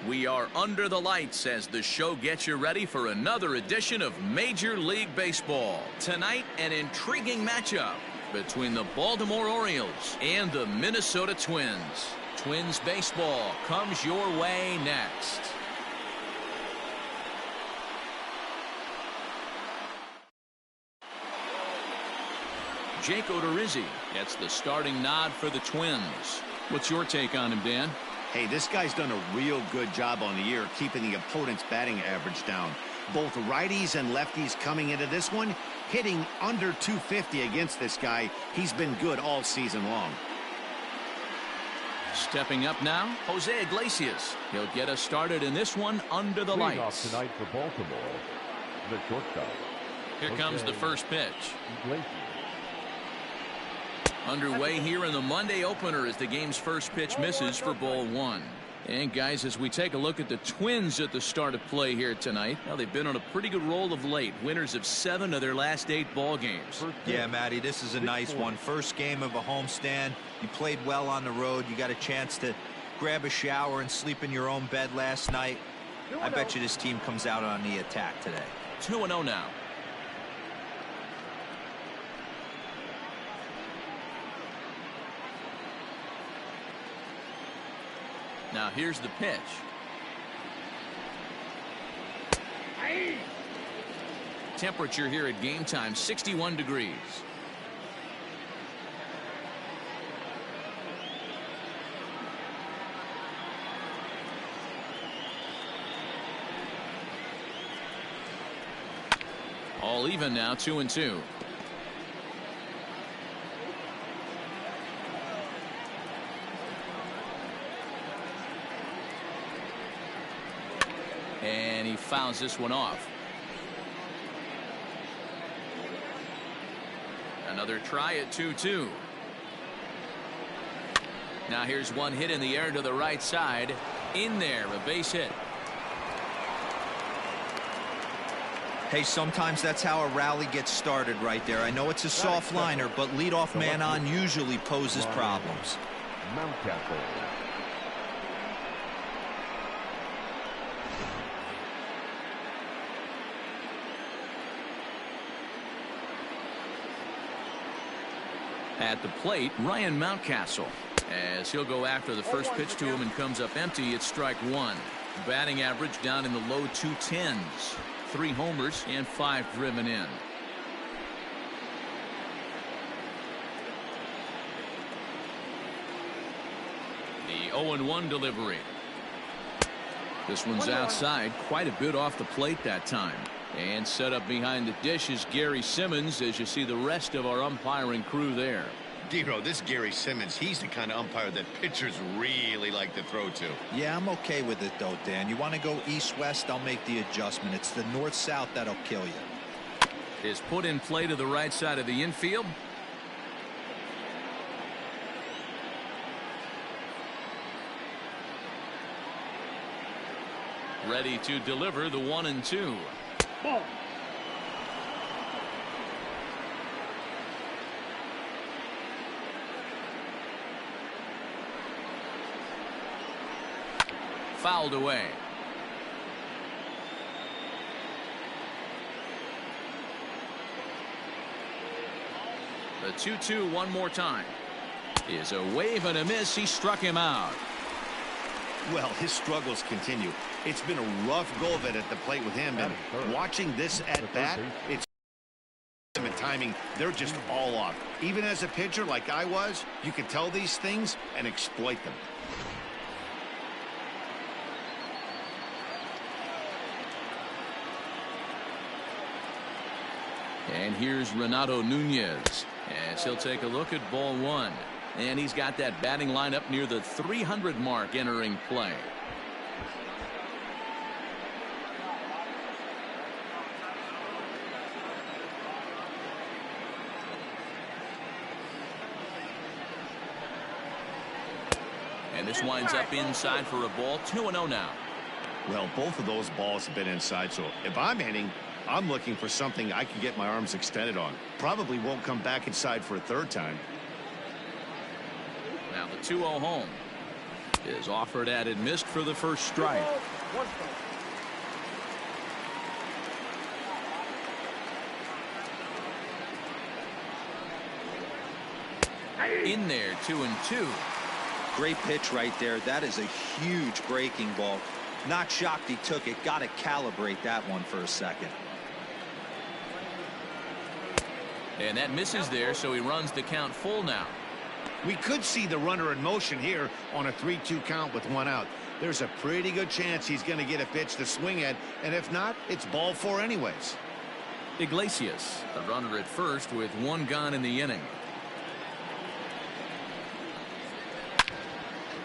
We are under the lights as the show gets you ready for another edition of Major League Baseball. Tonight, an intriguing matchup between the Baltimore Orioles and the Minnesota Twins. Twins baseball comes your way next. Jake Odorizzi gets the starting nod for the Twins. What's your take on him, Dan? Hey, this guy's done a real good job on the year keeping the opponent's batting average down. Both righties and lefties coming into this one, hitting under 250 against this guy. He's been good all season long. Stepping up now, Jose Iglesias. He'll get us started in this one under the lights. Off tonight for Baltimore, the shortstop. Here comes the first pitch. Iglesias. Underway here in the Monday opener as the game's first pitch misses for ball one. And guys, as we take a look at the Twins at the start of play here tonight, well, they've been on a pretty good roll of late. Winners of 7 of their last 8 ball games. Yeah, Matty, this is a nice one. First game of a homestand. You played well on the road. You got a chance to grab a shower and sleep in your own bed last night. I bet you this team comes out on the attack today. 2-0 now. Now here's the pitch. Temperature here at game time, 61 degrees. All even now, 2-2. And he fouls this one off. Another try at 2-2. Now here's one hit in the air to the right side. In there, a base hit. Hey, sometimes that's how a rally gets started right there. I know it's a soft liner, but leadoff man on usually poses problems. At the plate, Ryan Mountcastle, as he'll go after the first pitch to him and comes up empty. It's strike one. Batting average down in the low 210s. 3 homers and 5 driven in. The 0-1 delivery. This one's outside, quite a bit off the plate that time. And set up behind the dish is Gary Simmons, as you see the rest of our umpiring crew there. Dero, this Gary Simmons, he's the kind of umpire that pitchers really like to throw to. Yeah, I'm okay with it, though, Dan. You want to go east-west, I'll make the adjustment. It's the north-south that'll kill you. Is put in play to the right side of the infield. Ready to deliver the 1-2. Ball. Fouled away. The 2-2 one more time. Is a wave and a miss. He struck him out. Well, his struggles continue. It's been a rough go of it at the plate with him, and watching this at bat, it's and timing, they're just all off. Even as a pitcher like I was, you can tell these things and exploit them. And here's Renato Nunez as he'll take a look at ball one. And he's got that batting lineup near the 300 mark entering play. And this winds up inside for a ball. 2-0 now. Well, both of those balls have been inside, so if I'm hitting, I'm looking for something I can get my arms extended on. Probably won't come back inside for a third time. Now the 2-0 home. is offered at and missed for the first strike. In there, 2-2. Great pitch right there. That is a huge breaking ball. Not shocked he took it. Got to calibrate that one for a second. And that misses there, so he runs the count full now. We could see the runner in motion here on a 3-2 count with one out. There's a pretty good chance he's going to get a pitch to swing at, and if not, it's ball four anyways. Iglesias, the runner at first with one gone in the inning.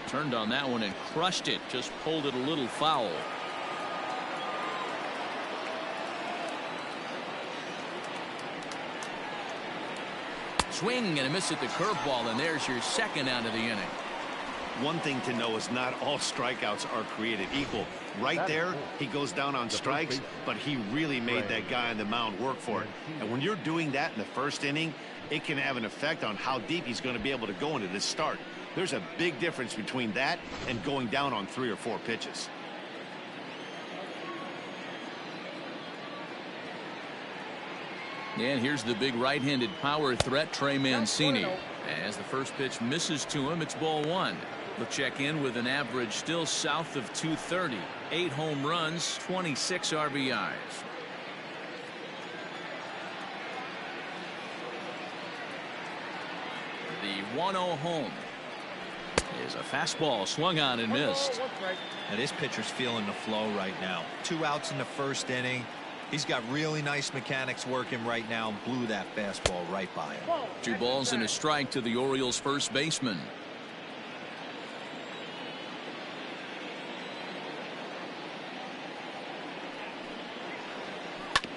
Turned on that one and crushed it. Just pulled it a little foul. Swing and a miss at the curveball, and there's your second out of the inning. One thing to know is not all strikeouts are created equal. Right there, he goes down on strikes, but he really made that guy on the mound work for it. And when you're doing that in the first inning, it can have an effect on how deep he's going to be able to go into this start. There's a big difference between that and going down on 3 or 4 pitches. And here's the big right-handed power threat, Trey Mancini. As the first pitch misses to him, it's ball one. He'll check in with an average still south of 230. 8 home runs, 26 RBIs. The 1-0 home is a fastball swung on and missed. Now this pitcher's feeling the flow right now. 2 outs in the first inning. He's got really nice mechanics working right now and blew that fastball right by him. 2 balls and a strike to the Orioles first baseman.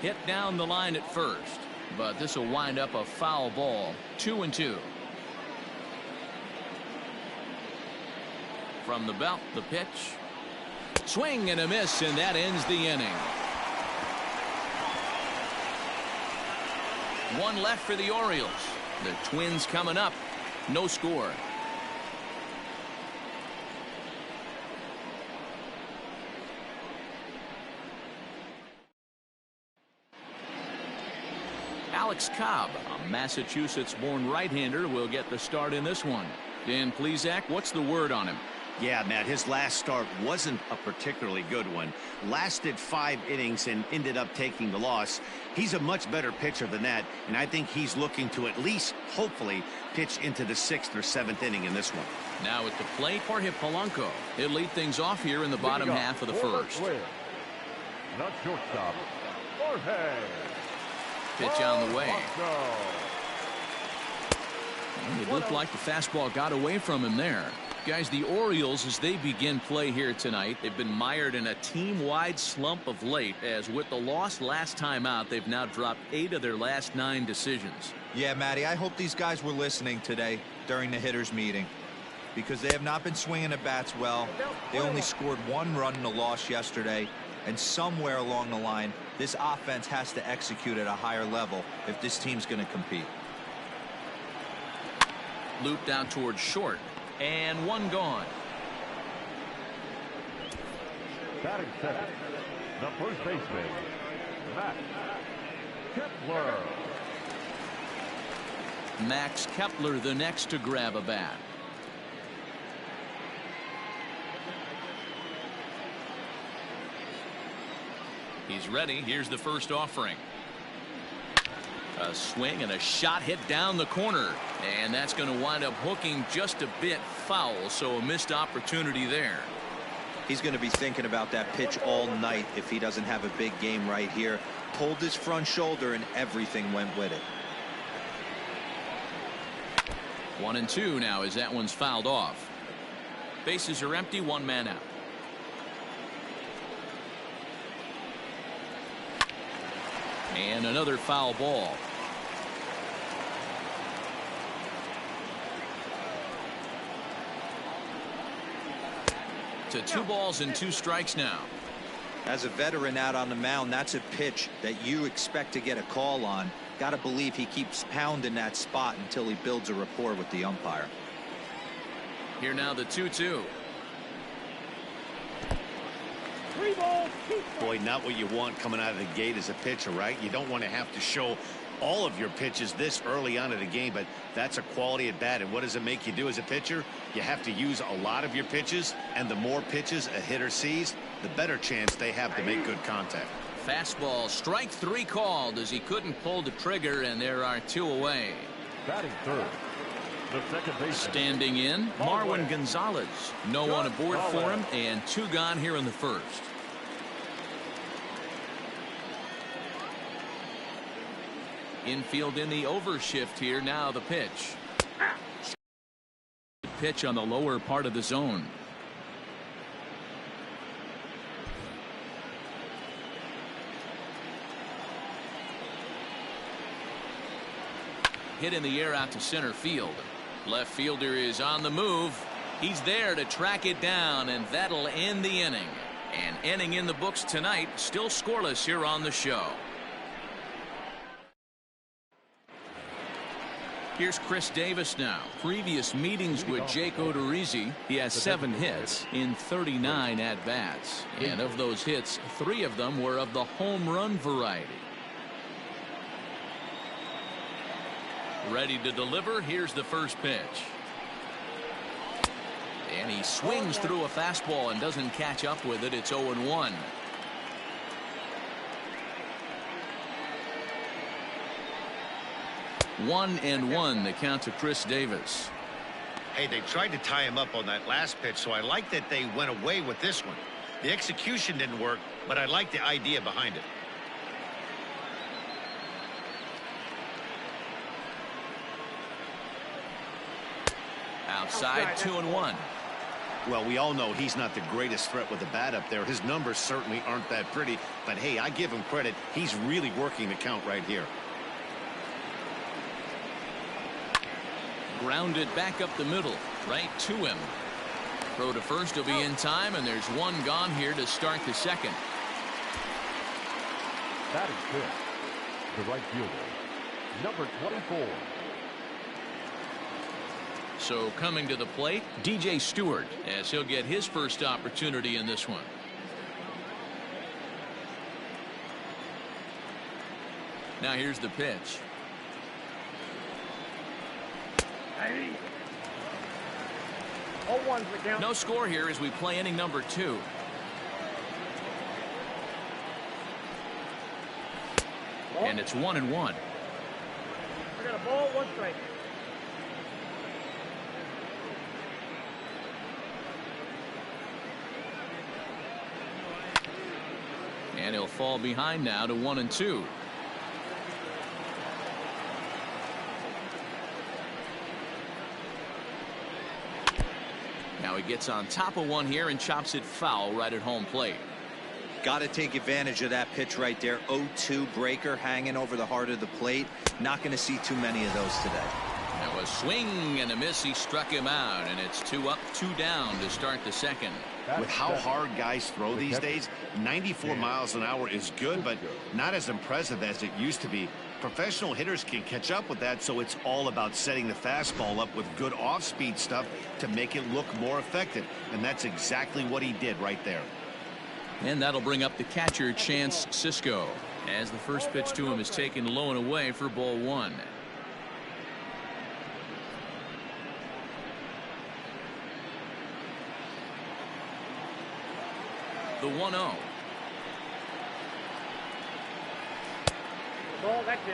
Hit down the line at first, but this will wind up a foul ball. 2-2. From the belt, the pitch. Swing and a miss, and that ends the inning. 1 left for the Orioles. The Twins coming up. No score. Alex Cobb, a Massachusetts-born right-hander, will get the start in this one. Dan Plesac, what's the word on him? Yeah, Matt, his last start wasn't a particularly good one. Lasted 5 innings and ended up taking the loss. He's a much better pitcher than that, and I think he's looking to at least, hopefully, pitch into the 6th or 7th inning in this one. Now at the plate, Jorge Polanco. He'll lead things off here in the bottom half of the first. Not shortstop, Jorge. Pitch on the way. And it looked like the fastball got away from him there. Guys, the Orioles, as they begin play here tonight, they've been mired in a team-wide slump of late, as with the loss last time out, they've now dropped 8 of their last 9 decisions. Yeah, Matty, I hope these guys were listening today during the hitters meeting, because they have not been swinging the bats well. They only scored 1 run in the loss yesterday, and somewhere along the line, this offense has to execute at a higher level if this team's going to compete. Looped out towards short. And 1 gone. Batting second, the first baseman, Max Kepler. Max Kepler, the next to grab a bat. He's ready. Here's the first offering. A swing and a shot hit down the corner, and that's going to wind up hooking just a bit foul, so a missed opportunity there. He's going to be thinking about that pitch all night if he doesn't have a big game right here. Pulled his front shoulder and everything went with it. 1-2 now as that one's fouled off. Bases are empty, 1 man out. And another foul ball. To 2 balls and 2 strikes now. As a veteran out on the mound, that's a pitch that you expect to get a call on. Got to believe he keeps pounding that spot until he builds a rapport with the umpire. Here now the 2-2. Boy, not what you want coming out of the gate as a pitcher, right? You don't want to have to show all of your pitches this early on in the game, but that's a quality at bat. And what does it make you do as a pitcher? You have to use a lot of your pitches, and the more pitches a hitter sees, the better chance they have to make good contact. Fastball, strike 3 called as he couldn't pull the trigger, and there are 2 away. Batting third, the second baseman. Standing in, Marwin Gonzalez. No one aboard for him, and 2 gone here in the first. Infield in the overshift here. Now the pitch. Pitch on the lower part of the zone. Hit in the air out to center field. Left fielder is on the move. He's there to track it down, and that'll end the inning. An inning in the books tonight, still scoreless here on the show. Here's Chris Davis now. Previous meetings with Jake Odorizzi, he has 7 hits in 39 at-bats. And of those hits, 3 of them were of the home run variety. Ready to deliver. Here's the first pitch. And he swings through a fastball and doesn't catch up with it. It's 0-1. One and one, the count to Chris Davis. Hey, they tried to tie him up on that last pitch, so I like that they went away with this one. The execution didn't work, but I like the idea behind it. Outside, 2-1. Well, we all know he's not the greatest threat with the bat up there. His numbers certainly aren't that pretty, but hey, I give him credit. He's really working the count right here. Grounded back up the middle, right to him. Throw to first will be in time, and there's 1 gone here to start the second. Batting fifth, the right fielder, number 24. So coming to the plate, DJ Stewart, as he'll get his first opportunity in this one. Now here's the pitch. No score here as we play inning number 2. And it's 1-1. We got a ball, 1 strike. And he'll fall behind now to 1-2. Now he gets on top of one here and chops it foul right at home plate. Got to take advantage of that pitch right there. 0-2 breaker hanging over the heart of the plate. Not going to see too many of those today. Now a swing and a miss. He struck him out, and it's 2 up, 2 down to start the second. With how hard guys throw these days, 94 miles an hour is good, but not as impressive as it used to be. Professional hitters can catch up with that, so it's all about setting the fastball up with good off-speed stuff to make it look more effective. And that's exactly what he did right there. And that'll bring up the catcher, Chance Sisco, as the first pitch to him is taken low and away for ball 1. The 1-0. Ball, that's in.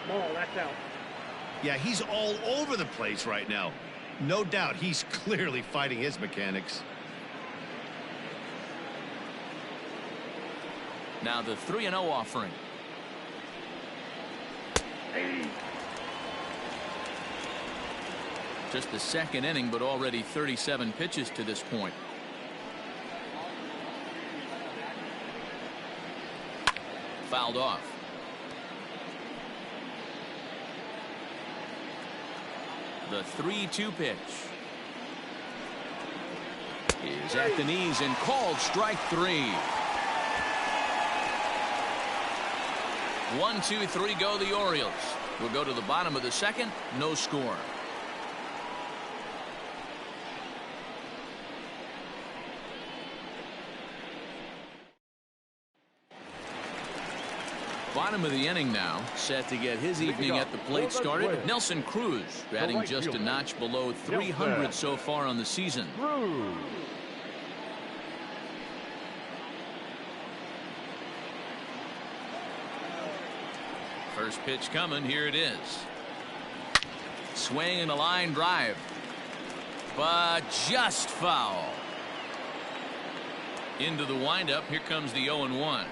Ball, that's out. Yeah, he's all over the place right now. No doubt he's clearly fighting his mechanics. Now the 3-0 offering. Just the second inning, but already 37 pitches to this point. Fouled off. The 3-2 pitch is at the knees and called strike 3. 1, 2, 3 go the Orioles. We'll go to the bottom of the second. No score. Bottom of the inning now, set to get his evening at the plate started. Nelson Cruz batting just a notch below 300 so far on the season. First pitch coming. Here it is. Swing and a line drive, but just foul. Into the windup. Here comes the 0-1.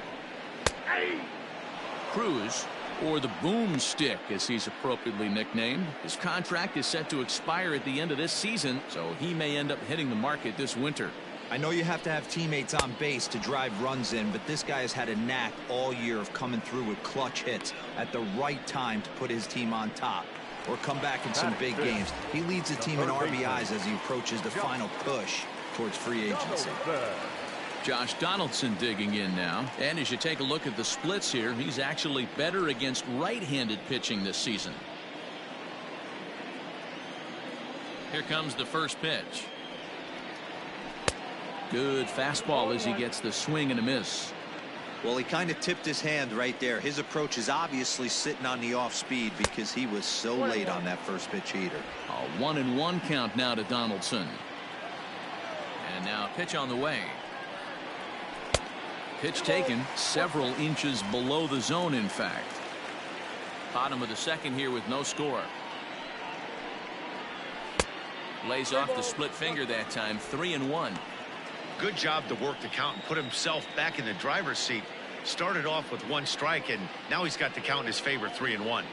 Cruz, or the boomstick as he's appropriately nicknamed, his contract is set to expire at the end of this season, so he may end up hitting the market this winter. I know you have to have teammates on base to drive runs in, but this guy has had a knack all year of coming through with clutch hits at the right time to put his team on top or come back in some big games. He leads the team in RBIs as he approaches the final push towards free agency. Josh Donaldson digging in now, and as you take a look at the splits here, he's actually better against right-handed pitching this season. Here comes the first pitch. Good fastball as he gets the swing and a miss. Well, he kind of tipped his hand right there. His approach is obviously sitting on the off speed because he was so late on that first pitch heater. A 1-1 count now to Donaldson. And now pitch on the way. Pitch taken several inches below the zone, in fact. Bottom of the second here with no score. Lays off the split finger that time. 3-1. Good job to work the count and put himself back in the driver's seat. Started off with 1 strike, and now he's got the count in his favor. 3-1.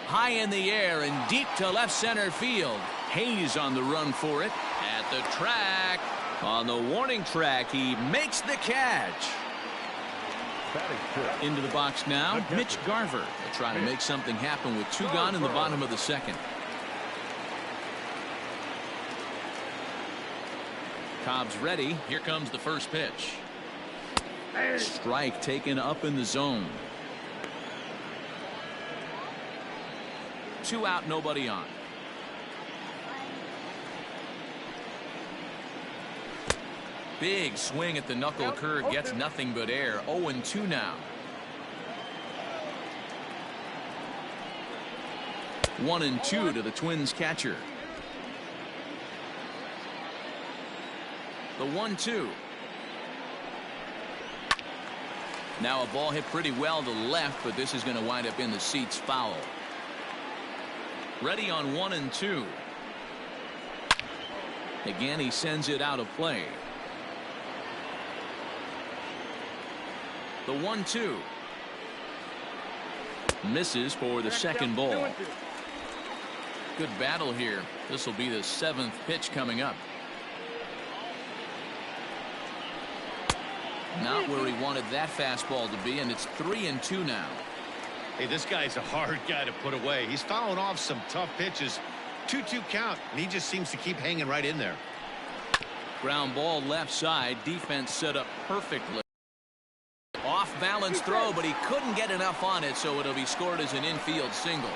High in the air and deep to left center field. Hayes on the run for it. At the track. On the warning track, he makes the catch. Into the box now, Mitch Garver will try to make something happen with 2 gone in the bottom of the second. Cobb's ready. Here comes the first pitch. Strike taken up in the zone. 2 out, nobody on. Big swing at the knuckle curve, gets nothing but air. 0-2 now. 1-2 to the Twins catcher. The 1-2. Now a ball hit pretty well to left, but this is going to wind up in the seats, foul. Ready on 1-2. Again, he sends it out of play. The 1-2. Misses for the second ball. Good battle here. This will be the 7th pitch coming up. Not where he wanted that fastball to be, and it's 3-2 now. Hey, this guy's a hard guy to put away. He's fouling off some tough pitches. 2-2 count, and he just seems to keep hanging right in there. Ground ball left side. Defense set up perfectly. Off balance throw, but he couldn't get enough on it, so it'll be scored as an infield single.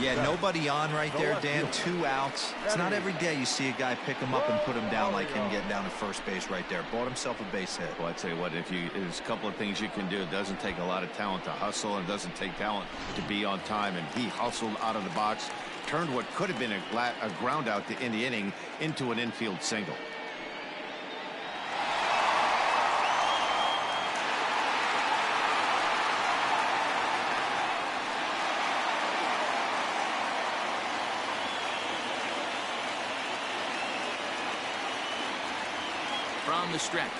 Yeah, nobody on right there, Dan. 2 outs. It's not every day you see a guy pick him up and put him down like him getting down to first base right there. Bought himself a base hit. Well, I'd say what, there's a couple of things you can do. It doesn't take a lot of talent to hustle, and it doesn't take talent to be on time. And he hustled out of the box, turned what could have been a ground out in the inning into an infield single. From the stretch.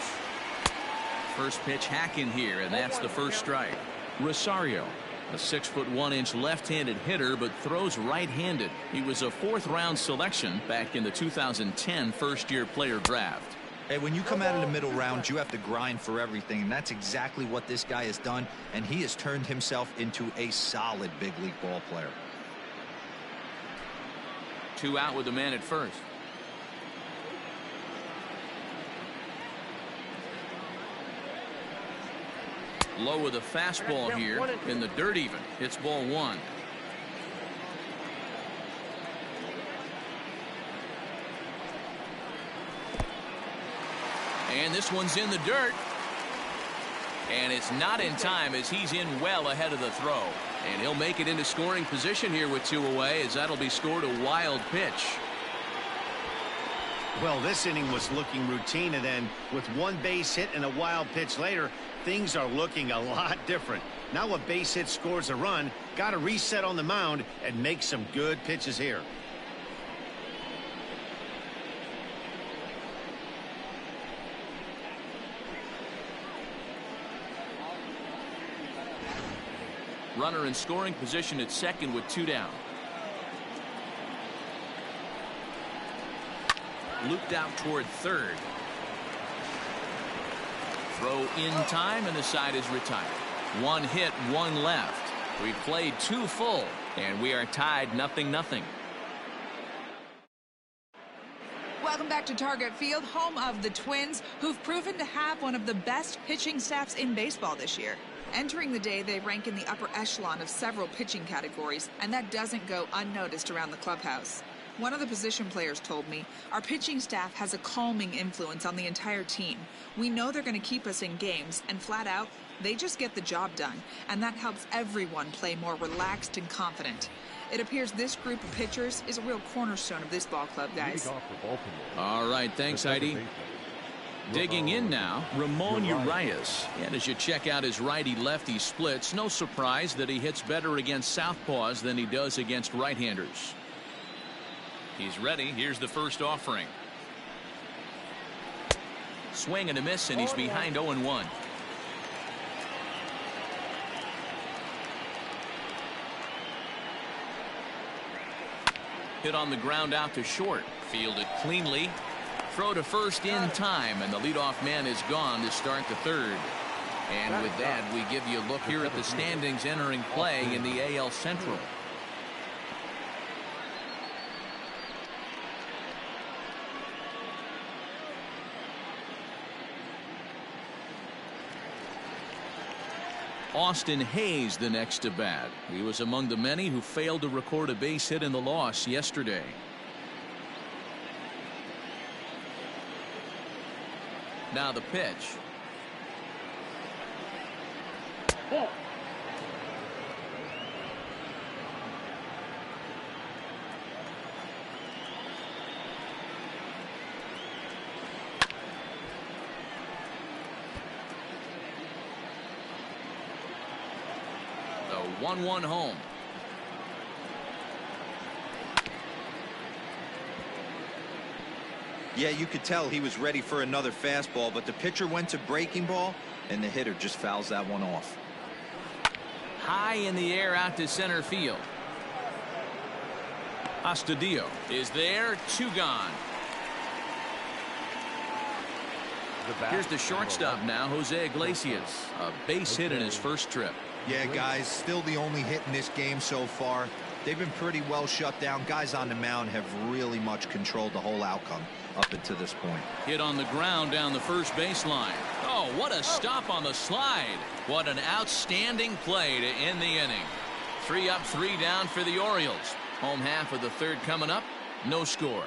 First pitch hack in here, and that's the first strike. Rosario, a 6'1" left-handed hitter, but throws right-handed. He was a 4th-round selection back in the 2010 first-year player draft. Hey, when you come out of the middle round, you have to grind for everything, and that's exactly what this guy has done, and he has turned himself into a solid big league ball player. 2 out with the man at first. Low with a fastball here in the dirt even. It's ball one. And this one's in the dirt. And it's not in time as he's in well ahead of the throw. And he'll make it into scoring position here with 2 away, as that'll be scored a wild pitch. Well, this inning was looking routine, and then with 1 base hit and a wild pitch later, things are looking a lot different. Now a base hit scores a run, got to reset on the mound and make some good pitches here. Runner in scoring position at second with 2 down. Looped out toward third. Throw in time, and the side is retired. 1 hit, 1 left. We've played 2 full, and we are tied 0-0. Welcome back to Target Field, home of the Twins, who've proven to have one of the best pitching staffs in baseball this year. Entering the day, they rank in the upper echelon of several pitching categories, and that doesn't go unnoticed around the clubhouse. One of the position players told me, our pitching staff has a calming influence on the entire team. We know they're going to keep us in games, and flat out, they just get the job done, and that helps everyone play more relaxed and confident. It appears this group of pitchers is a real cornerstone of this ball club, guys. All right, thanks, Heidi. Digging in now, Ramon Urias. And as you check out his righty-lefty splits, no surprise that he hits better against southpaws than he does against right-handers. He's ready. Here's the first offering. Swing and a miss, and he's behind 0-1. Hit on the ground out to short. Fielded cleanly. Throw to first in time, and the leadoff man is gone to start the third. And with that, we give you a look here at the standings entering play in the AL Central. Austin Hayes the next to bat. He was among the many who failed to record a base hit in the loss yesterday. Now the pitch. Ball. The 1-1 home. Yeah, you could tell he was ready for another fastball, but the pitcher went to breaking ball, and the hitter just fouls that one off. High in the air out to center field. Astudillo is there. 2 gone. Here's the shortstop now, Jose Iglesias. A base hit in his first trip. Yeah, guys, still the only hit in this game so far. They've been pretty well shut down. Guys on the mound have really much controlled the whole outcome up until this point. Hit on the ground down the first baseline. Oh, what a stop on the slide. What an outstanding play to end the inning. 3 up, 3 down for the Orioles. Home half of the third coming up. No score.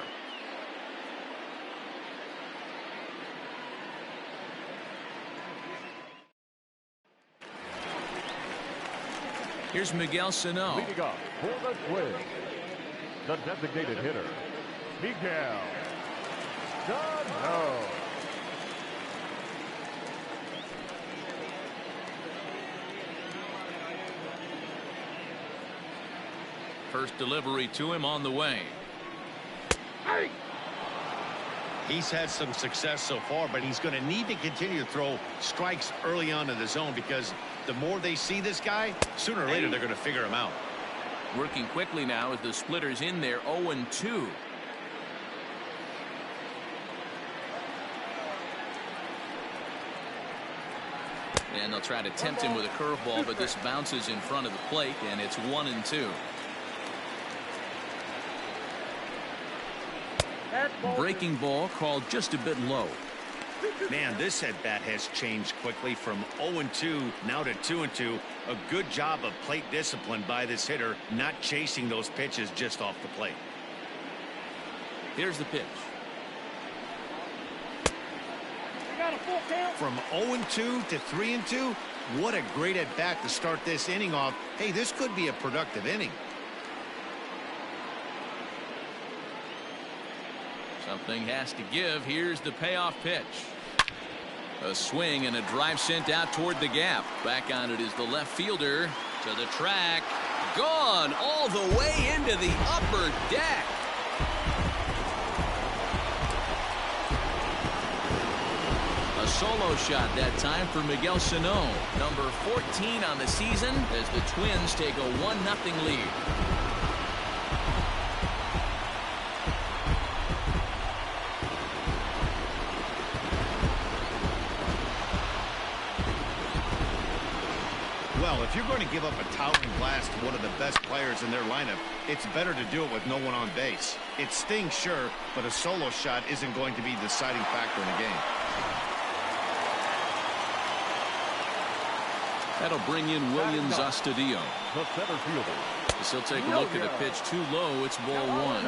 Here's Miguel Sano. Leading up for the Twins, the designated hitter, Miguel Sano. First delivery to him on the way. He's had some success so far, but he's going to need to continue to throw strikes early on in the zone, because the more they see this guy, sooner or later they're going to figure him out. Working quickly now as the splitter's in there. 0-2. And they'll try to tempt him with a curveball, but this bounces in front of the plate, and it's 1-2. Breaking ball called just a bit low. Man, this at-bat has changed quickly from 0-2 now to 2-2. A good job of plate discipline by this hitter, not chasing those pitches just off the plate. Here's the pitch. From 0-2 to 3-2, what a great at-bat to start this inning off. Hey, this could be a productive inning. Something has to give. Here's the payoff pitch. A swing and a drive sent out toward the gap. Back on it is the left fielder to the track. Gone all the way into the upper deck. A solo shot that time for Miguel Sano, number 14 on the season, as the Twins take a 1-0 lead. Well, if you're going to give up a towering blast to one of the best players in their lineup, it's better to do it with no one on base. It stings, sure, but a solo shot isn't going to be the deciding factor in the game. That'll bring in Williams Astudillo. The center fielder. As he'll take a look at the pitch too low. It's ball one.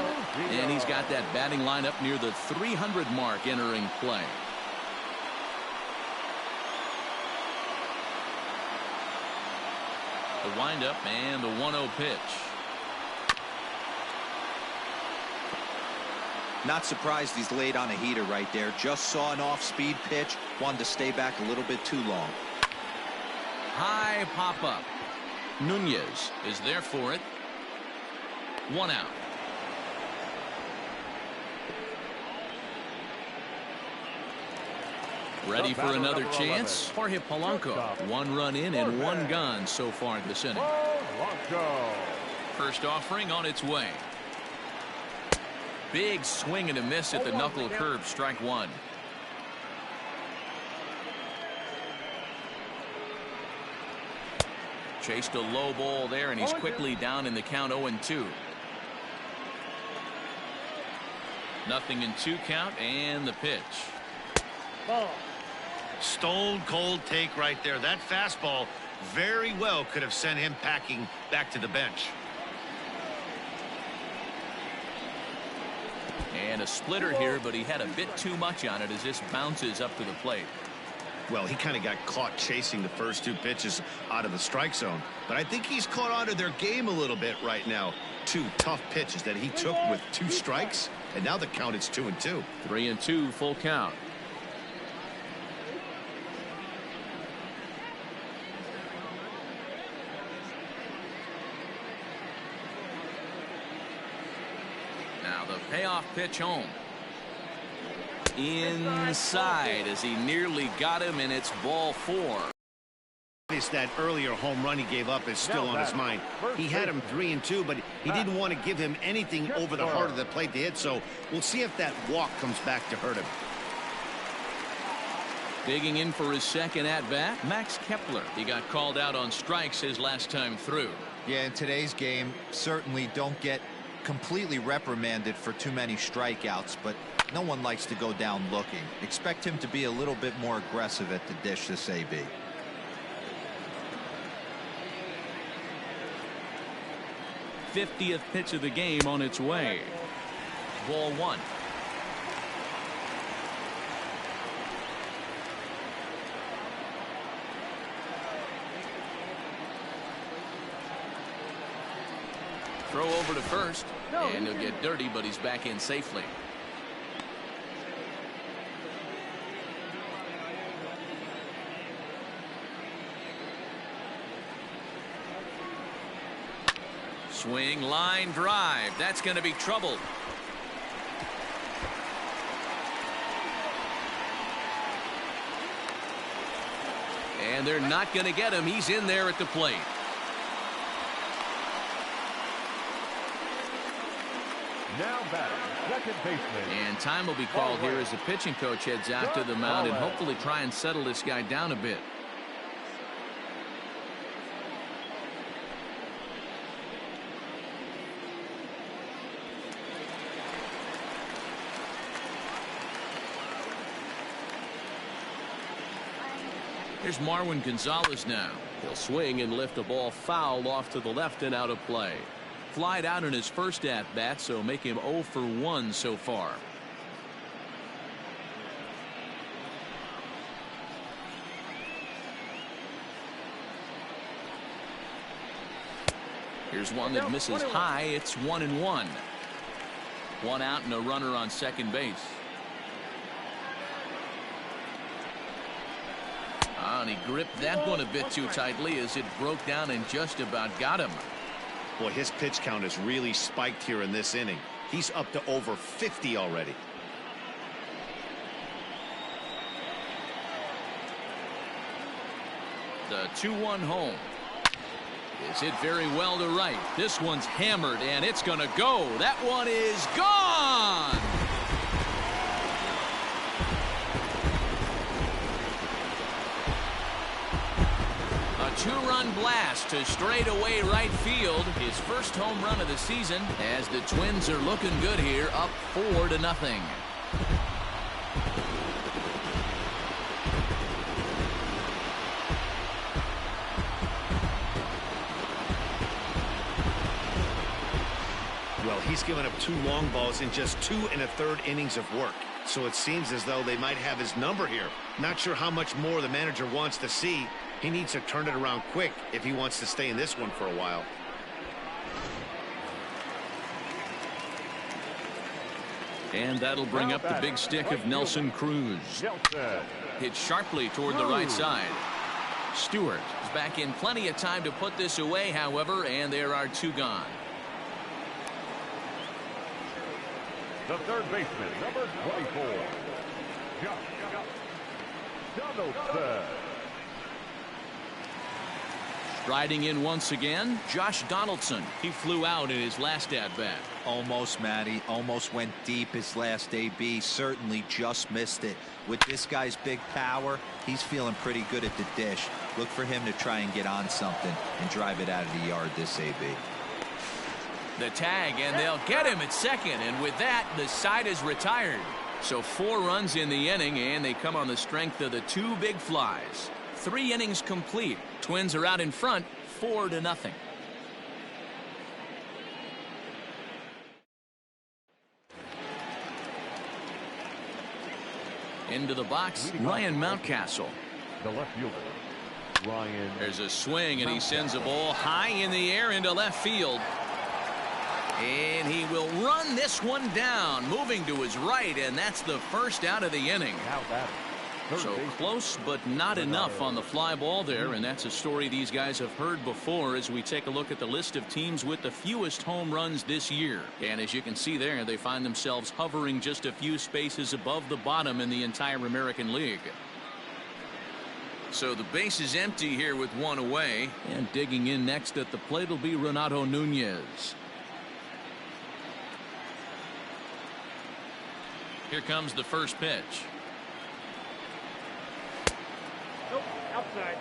And he's got that batting lineup near the 300 mark entering play. The windup and the 1-0 pitch. Not surprised he's laid on a heater right there. Just saw an off-speed pitch. Wanted to stay back a little bit too long. High pop up. Nunez is there for it. 1 out. Ready for another chance? Jorge Polanco. 1 run in and 1 gone so far this inning. First offering on its way. Big swing and a miss at the knuckle curve. Strike 1. Chased a low ball there, and he's quickly down in the count. 0-2. 0-2 count, and the pitch. Ball. Stone cold take right there. That fastball very well could have sent him packing back to the bench. And a splitter here, but he had a bit too much on it as this bounces up to the plate. Well, he kind of got caught chasing the first 2 pitches out of the strike zone. But I think he's caught onto their game a little bit right now. 2 tough pitches that he took with 2 strikes, and now the count is 2-2. 3-2 full count. Now the payoff pitch home. Inside as he nearly got him, and it's ball 4. That earlier home run he gave up is still on his mind. He had him 3-2, but he didn't want to give him anything over the heart of the plate to hit, so we'll see if that walk comes back to hurt him. Digging in for his second at-bat, Max Kepler. He got called out on strikes his last time through. Yeah, in today's game, certainly don't get completely reprimanded for too many strikeouts, but no one likes to go down looking. Expect him to be a little bit more aggressive at the dish this AB. '50th pitch of the game on its way. Ball 1. Throw over to first, and he'll get dirty, but he's back in safely. Swing, line drive. That's going to be trouble. And they're not going to get him. He's in there at the plate. Now batting, second baseman. And time will be called here as the pitching coach heads out to the mound and hopefully try and settle this guy down a bit. Here's Marwin Gonzalez now. He'll swing and lift a ball foul off to the left and out of play. Flied out in his first at bat, so make him 0 for 1 so far. Here's one that misses high. It's 1-1. One out and a runner on second base. And he gripped that one a bit too tightly as it broke down and just about got him. Boy, his pitch count has really spiked here in this inning. He's up to over 50 already. The 2-1 home. Is hit very well to right. This one's hammered and it's going to go. That one is gone. A two-run blast to straightaway right field. His first home run of the season as the Twins are looking good here, up 4-0. Well, he's given up 2 long balls in just 2 1/3 innings of work. So it seems as though they might have his number here. Not sure how much more the manager wants to see. He needs to turn it around quick if he wants to stay in this one for a while. And that'll bring up the big stick of Nelson Cruz. Hit sharply toward the right side. Stewart is back in plenty of time to put this away, however, and there are 2 gone. The third baseman, number 24, Donaldson. Striding in once again, Josh Donaldson. He flew out in his last at-bat. Almost, Matty. Almost went deep his last AB. Certainly just missed it. With this guy's big power, he's feeling pretty good at the dish. Look for him to try and get on something and drive it out of the yard this AB. The tag, and they'll get him at second, and with that, the side is retired. So 4 runs in the inning, and they come on the strength of the 2 big flies. 3 innings complete. Twins are out in front, 4-0. Into the box, Ryan Mountcastle. The left fielder, Ryan. There's a swing, and he sends a ball high in the air into left field. And he will run this one down, moving to his right, and that's the first out of the inning. So close, but not enough on the fly ball there, and that's a story these guys have heard before as we take a look at the list of teams with the fewest home runs this year. And as you can see there, they find themselves hovering just a few spaces above the bottom in the entire American League. So the base is empty here with 1 away, and digging in next at the plate will be Renato Nunez. Here comes the first pitch. Nope, outside.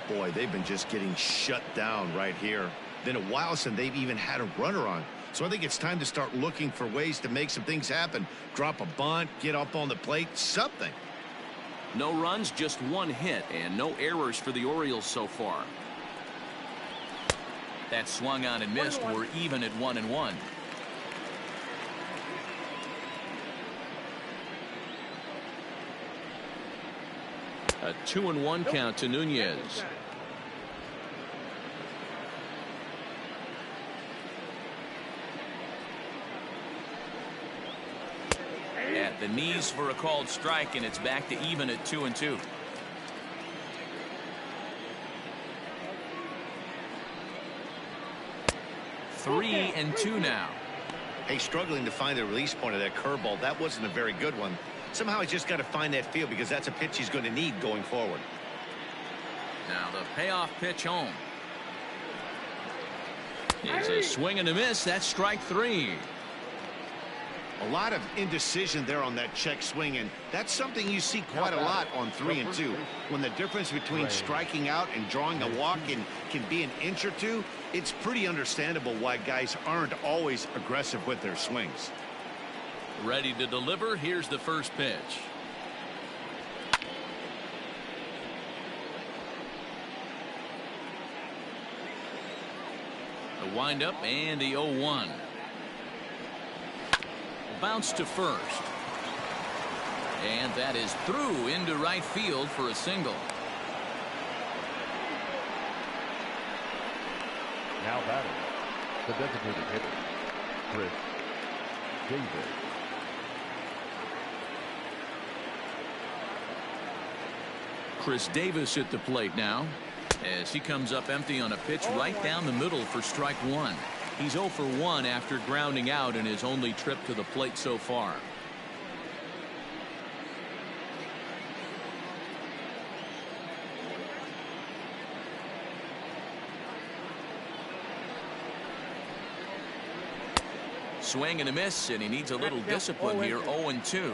Boy, they've been just getting shut down right here. Been a while since they've even had a runner on. So I think it's time to start looking for ways to make some things happen. Drop a bunt, get up on the plate, something. No runs, just 1 hit, and no errors for the Orioles so far. That swung on and missed. We're even at 1-1. A 2-1 count to Nunez. At the knees for a called strike, and it's back to even at 2-2. Three and 2 now. Hey, struggling to find the release point of that curveball. That wasn't a very good one. Somehow he's just got to find that feel because that's a pitch he's going to need going forward. Now the payoff pitch home. It's a swing and a miss. That's strike 3. A lot of indecision there on that check swing, and that's something you see quite a lot on 3 and 2. When the difference between striking out and drawing a walk can be an inch or 2, it's pretty understandable why guys aren't always aggressive with their swings. Ready to deliver. Here's the first pitch. The windup and the 0-1. Bounce to first. And that is through into right field for a single. Now batting, the designated hitter, Chris Davis. Chris Davis at the plate now, as he comes up empty on a pitch right down the middle for strike one. He's 0 for 1 after grounding out in his only trip to the plate so far. Swing and a miss, and he needs a little discipline here. 0-2.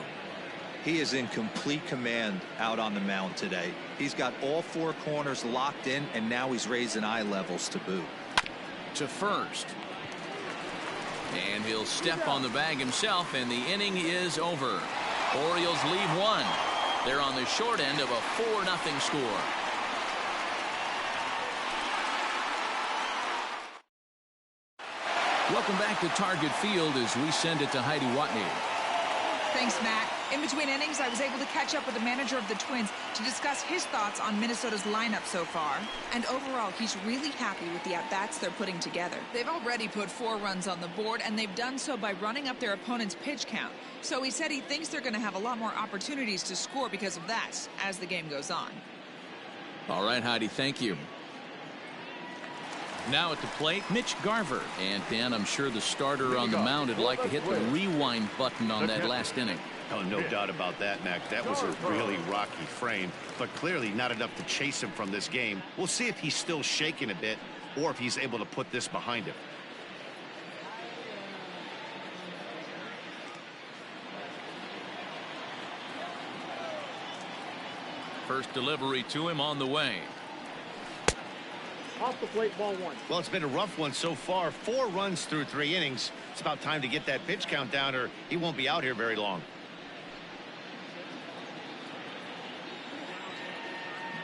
He is in complete command out on the mound today. He's got all four corners locked in, and now he's raising eye levels to boot. To first. And he'll step on the bag himself, and the inning is over. Orioles lead one. They're on the short end of a 4-0 score. Welcome back to Target Field as we send it to Heidi Watney. Thanks, Matt. In between innings, I was able to catch up with the manager of the Twins to discuss his thoughts on Minnesota's lineup so far. And overall, he's really happy with the at-bats they're putting together. They've already put 4 runs on the board, and they've done so by running up their opponent's pitch count. So he said he thinks they're going to have a lot more opportunities to score because of that as the game goes on. All right, Heidi, thank you. Now at the plate, Mitch Garver. And Dan, I'm sure the starter on the mound would like to hit the rewind button on that last inning. Oh, no doubt about that, Mac. That was a really rocky frame, but clearly not enough to chase him from this game. We'll see if he's still shaking a bit or if he's able to put this behind him. First delivery to him on the way. Off the plate, ball 1. Well, it's been a rough one so far. 4 runs through 3 innings. It's about time to get that pitch count down, or he won't be out here very long.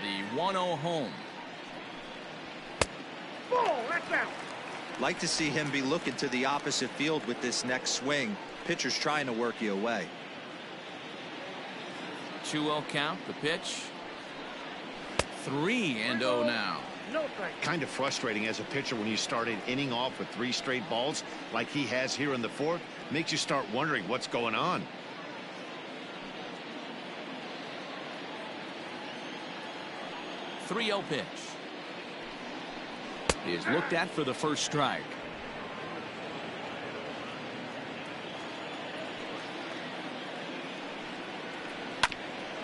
The 1-0 home. Ball, that's out. Like to see him be looking to the opposite field with this next swing. Pitcher's trying to work you away. 2-0 count, the pitch. 3-0 now. No strike. Kind of frustrating as a pitcher when you start an inning off with 3 straight balls like he has here in the 4th. Makes you start wondering what's going on. The 3-0 pitch is looked at for the first strike.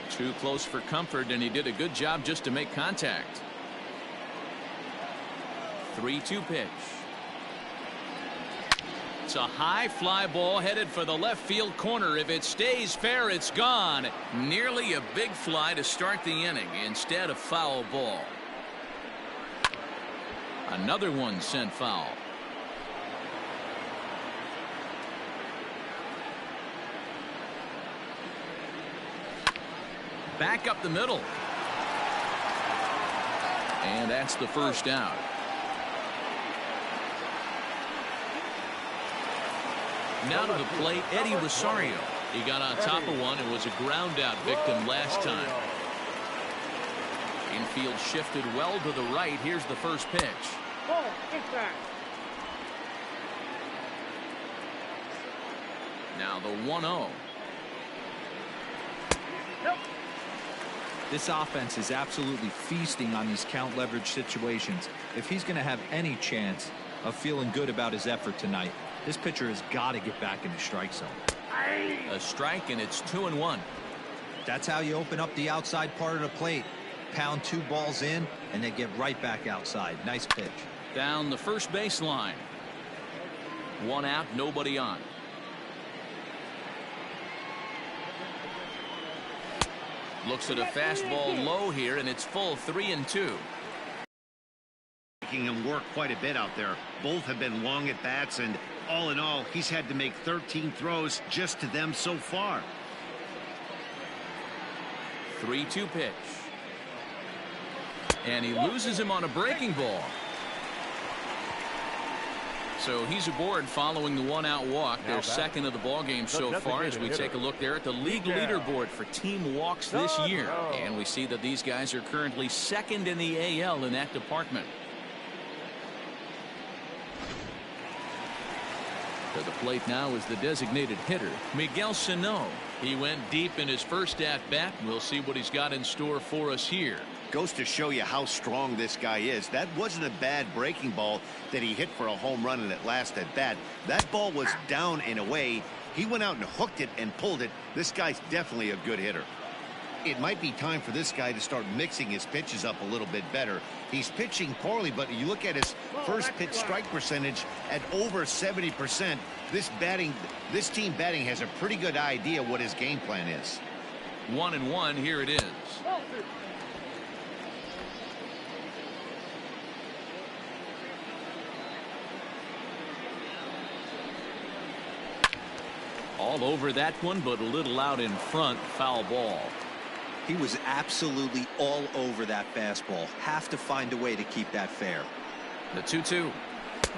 Too close for comfort, and he did a good job just to make contact. 3-2 pitch. It's a high fly ball headed for the left field corner. If it stays fair, it's gone. Nearly a big fly to start the inning. Instead, a foul ball. Another one sent foul. Back up the middle. And that's the first out. Now to the plate, Eddie Rosario. He got on top of one and was a ground out victim last time. Infield shifted well to the right. Here's the first pitch. Ball, inside. Now the 1-0. Nope. This offense is absolutely feasting on these count leverage situations. If he's going to have any chance of feeling good about his effort tonight, this pitcher has got to get back in the strike zone. A strike, and it's 2-1. That's how you open up the outside part of the plate. Pound 2 balls in, and then get right back outside. Nice pitch. Down the first baseline. 1 out, nobody on. Looks at a fastball low here, and it's full. 3-2. Making him work quite a bit out there. Both have been long at bats, and all in all, he's had to make 13 throws just to them so far. 3-2 pitch. And he loses him on a breaking ball. So he's aboard following the one-out walk. Their second of the ball game so far as we take a look there at the league leaderboard for team walks this year. And we see that these guys are currently second in the AL in that department. To the plate now is the designated hitter, Miguel Sano. He went deep in his first at-bat. We'll see what he's got in store for us here. Goes to show you how strong this guy is. That wasn't a bad breaking ball that he hit for a home run in that last at-bat. That ball was down and away. He went out and hooked it and pulled it. This guy's definitely a good hitter. It might be time for this guy to start mixing his pitches up a little bit better. He's pitching poorly, but you look at his first pitch strike percentage at over 70%. This team batting has a pretty good idea what his game plan is. 1-1, here it is. All over that one, but a little out in front. Foul ball. He was absolutely all over that fastball. Have to find a way to keep that fair. The 2-2.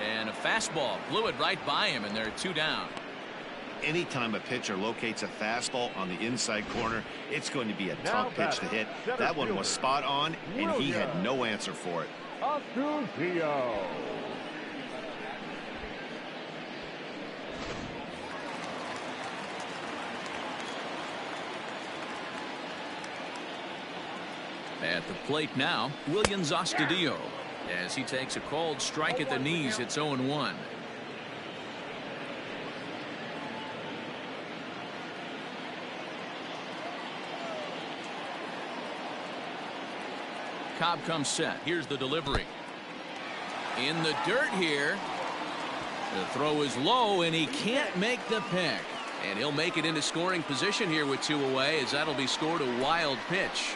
And a fastball. Blew it right by him, and they're 2 down. Anytime a pitcher locates a fastball on the inside corner, it's going to be a tough pitch to hit. That one was spot on, and he had no answer for it. At the plate now, Williams Astudillo. As he takes a called strike at the knees, it's 0-1. Cobb comes set. Here's the delivery. In the dirt here. The throw is low, and he can't make the pick. And he'll make it into scoring position here with 2 away, as that'll be scored a wild pitch.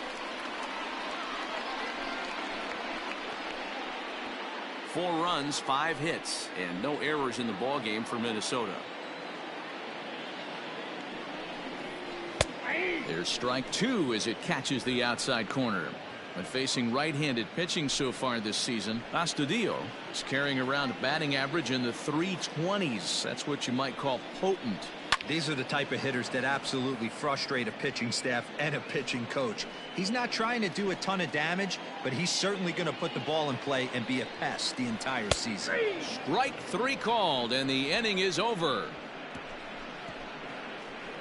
4 runs, 5 hits, and no errors in the ball game for Minnesota. There's strike 2 as it catches the outside corner. But facing right-handed pitching so far this season, Astudillo is carrying around a batting average in the 320s. That's what you might call potent. These are the type of hitters that absolutely frustrate a pitching staff and a pitching coach. He's not trying to do a ton of damage, but he's certainly going to put the ball in play and be a pest the entire season. Strike 3 called, and the inning is over.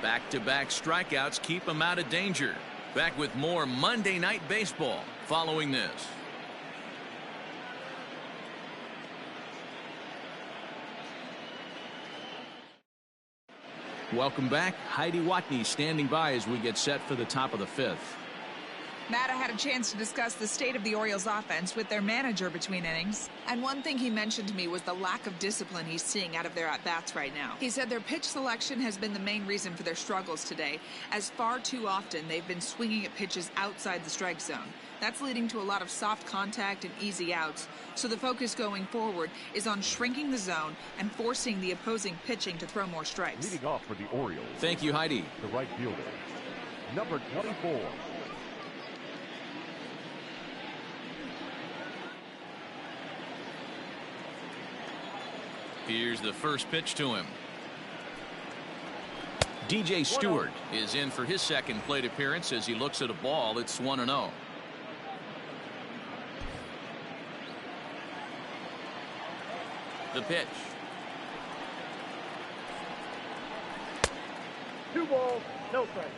Back-to-back strikeouts keep him out of danger. Back with more Monday Night Baseball following this. Welcome back. Heidi Watney standing by as we get set for the top of the 5th. Matt, I had a chance to discuss the state of the Orioles offense with their manager between innings. And one thing he mentioned to me was the lack of discipline he's seeing out of their at-bats right now. He said their pitch selection has been the main reason for their struggles today, as far too often they've been swinging at pitches outside the strike zone. That's leading to a lot of soft contact and easy outs. So the focus going forward is on shrinking the zone and forcing the opposing pitching to throw more strikes. Leading off for the Orioles. Thank you, Heidi. The right fielder, number 24. Here's the first pitch to him. DJ Stewart is in for his second plate appearance as he looks at a ball. It's 1-0. The pitch. 2 balls, no strikes.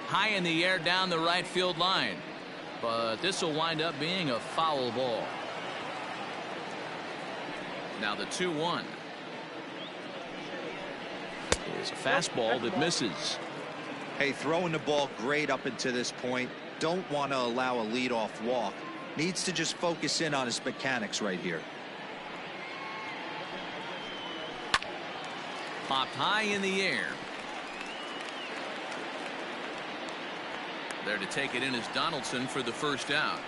High in the air down the right field line. But this will wind up being a foul ball. Now the 2-1. Is a fastball that misses. Hey, throwing the ball great up until this point. Don't want to allow a leadoff walk. Needs to just focus in on his mechanics right here. Popped high in the air. There to take it in is Donaldson for the first out.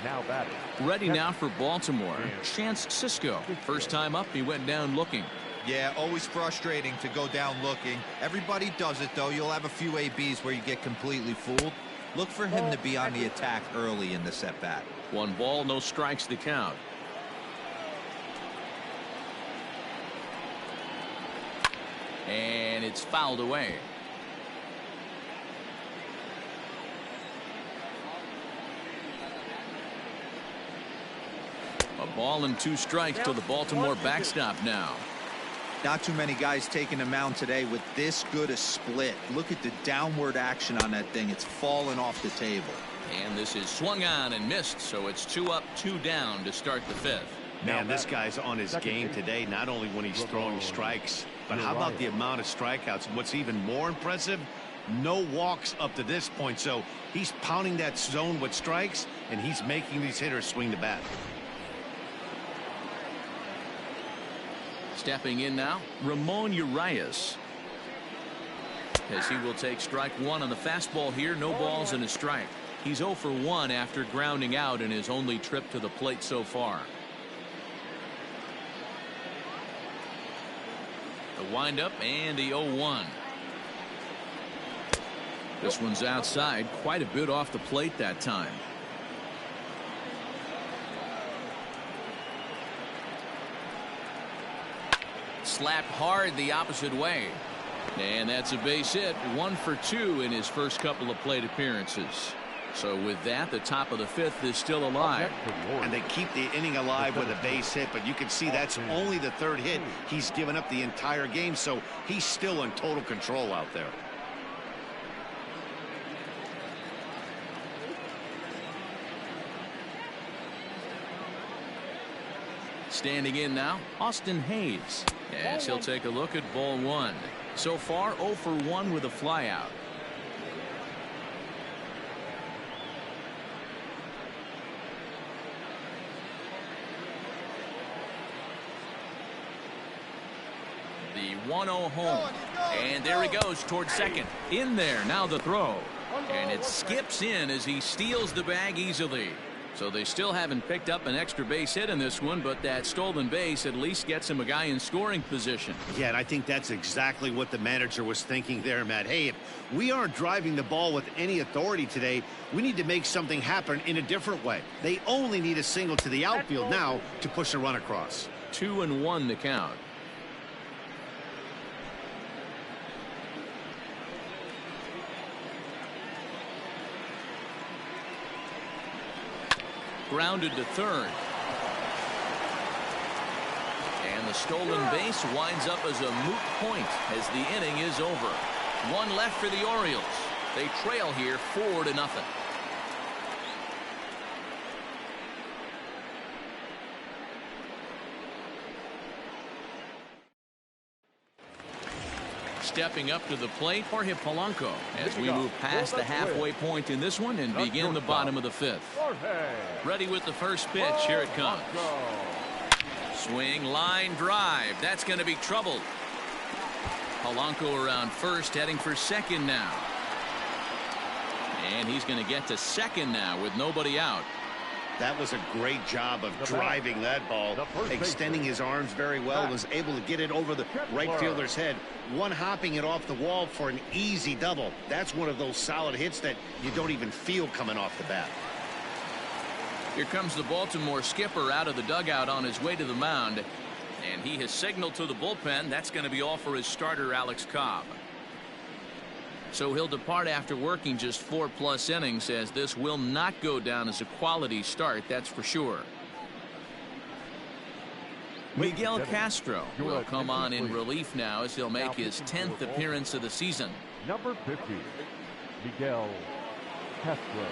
Now batting. Ready now for Baltimore. Chance Sisco. First time up, he went down looking. Yeah, always frustrating to go down looking. Everybody does it, though. You'll have a few ABs where you get completely fooled. Look for him to be on the attack early in this at-bat. 1 ball, no strikes to count. And it's fouled away. A ball and 2 strikes to the Baltimore backstop now. Not too many guys taking the mound today with this good a split. Look at the downward action on that thing. It's fallen off the table. And this is swung on and missed, so it's 2 up, 2 down to start the 5th. Man, this guy's on his game today, not only when he's throwing strikes, but how about the amount of strikeouts? And what's even more impressive, no walks up to this point. So he's pounding that zone with strikes, and he's making these hitters swing the bat. Stepping in now, Ramon Urias. As he will take strike 1 on the fastball here. No balls and a strike. He's 0 for 1 after grounding out in his only trip to the plate so far. The windup and the 0-1. This one's outside, quite a bit off the plate that time. Slapped hard the opposite way. And that's a base hit. 1 for 2 in his first couple of plate appearances. So with that, the top of the 5th is still alive. And they keep the inning alive with a base hit, but you can see that's only the 3rd hit he's given up the entire game, so he's still in total control out there. Standing in now, Austin Hayes. As he'll take a look at ball 1. So far, 0 for 1 with a flyout. The 1-0 home. And there he goes towards second. In there, now the throw. And it skips in as he steals the bag easily. So they still haven't picked up an extra base hit in this one, but that stolen base at least gets him a guy in scoring position. Yeah, and I think that's exactly what the manager was thinking there, Matt. Hey, if we aren't driving the ball with any authority today, we need to make something happen in a different way. They only need a single to the outfield now to push a run across. 2-1 to count. Grounded to third. And the stolen base winds up as a moot point as the inning is over. 1 left for the Orioles. They trail here 4-0. Stepping up to the plate, Jorge Polanco, as we move past the halfway point in this one and begin the bottom of the 5th. Ready with the first pitch. Here it comes. Swing, line, drive. That's going to be trouble. Polanco around first, heading for second now. And he's going to get to second now with nobody out. That was a great job of driving that ball, extending his arms very well, was able to get it over the right fielder's head, one-hopping it off the wall for an easy double. That's one of those solid hits that you don't even feel coming off the bat. Here comes the Baltimore skipper out of the dugout on his way to the mound, and he has signaled to the bullpen that's going to be all for his starter, Alex Cobb. So he'll depart after working just 4+ innings, as this will not go down as a quality start, that's for sure. Miguel Castro will come on in relief now as he'll make his 10th appearance of the season. Number 50, Miguel Castro.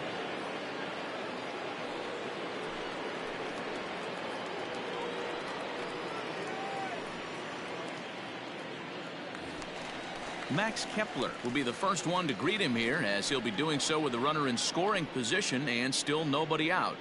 Max Kepler will be the first one to greet him here, as he'll be doing so with the runner in scoring position and still nobody out.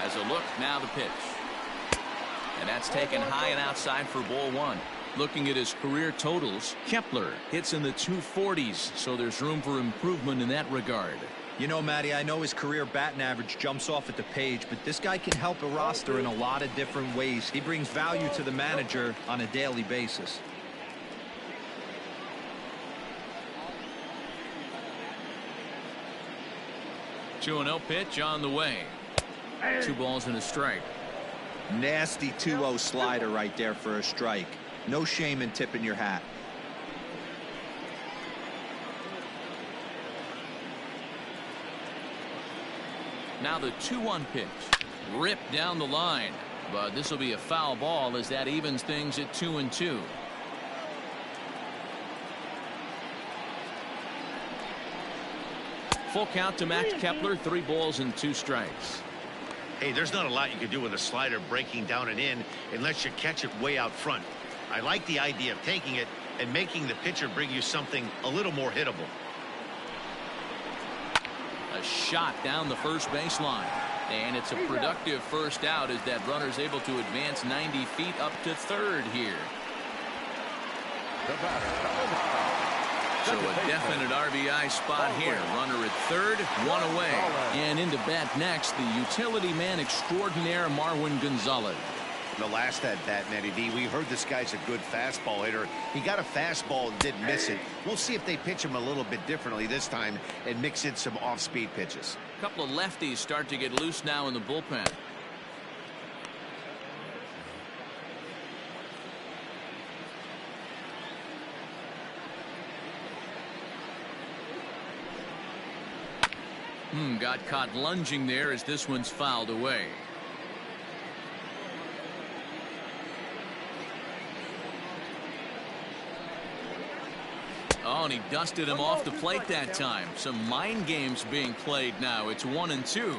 As a look, now the pitch. And that's taken high and outside for ball one. Looking at his career totals, Kepler hits in the 240s, so there's room for improvement in that regard. You know, Matty, I know his career batting average jumps off at the page, but this guy can help a roster in a lot of different ways. He brings value to the manager on a daily basis. Two 2-0 pitch on the way. 2 balls and a strike. Nasty 2-0 slider right there for a strike. No shame in tipping your hat. Now the 2-1 pitch. Ripped down the line. But this will be a foul ball as that evens things at 2-2. Full count to Max Kepler. 3 balls and 2 strikes. Hey, there's not a lot you can do with a slider breaking down and in unless you catch it way out front. I like the idea of taking it and making the pitcher bring you something a little more hittable. A shot down the first baseline. And it's a productive first out as that runner's able to advance 90 feet up to third here. So a definite RBI spot here. Runner at third, 1 away. And into bat next, the utility man extraordinaire Marwin Gonzalez. The last at bat, Matty D, we heard this guy's a good fastball hitter. He got a fastball and did miss it. We'll see if they pitch him a little bit differently this time and mix in some off-speed pitches. A couple of lefties start to get loose now in the bullpen. Got caught lunging there as this one's fouled away. Oh, and he dusted him off the plate that time. Some mind games being played now. It's 1-2.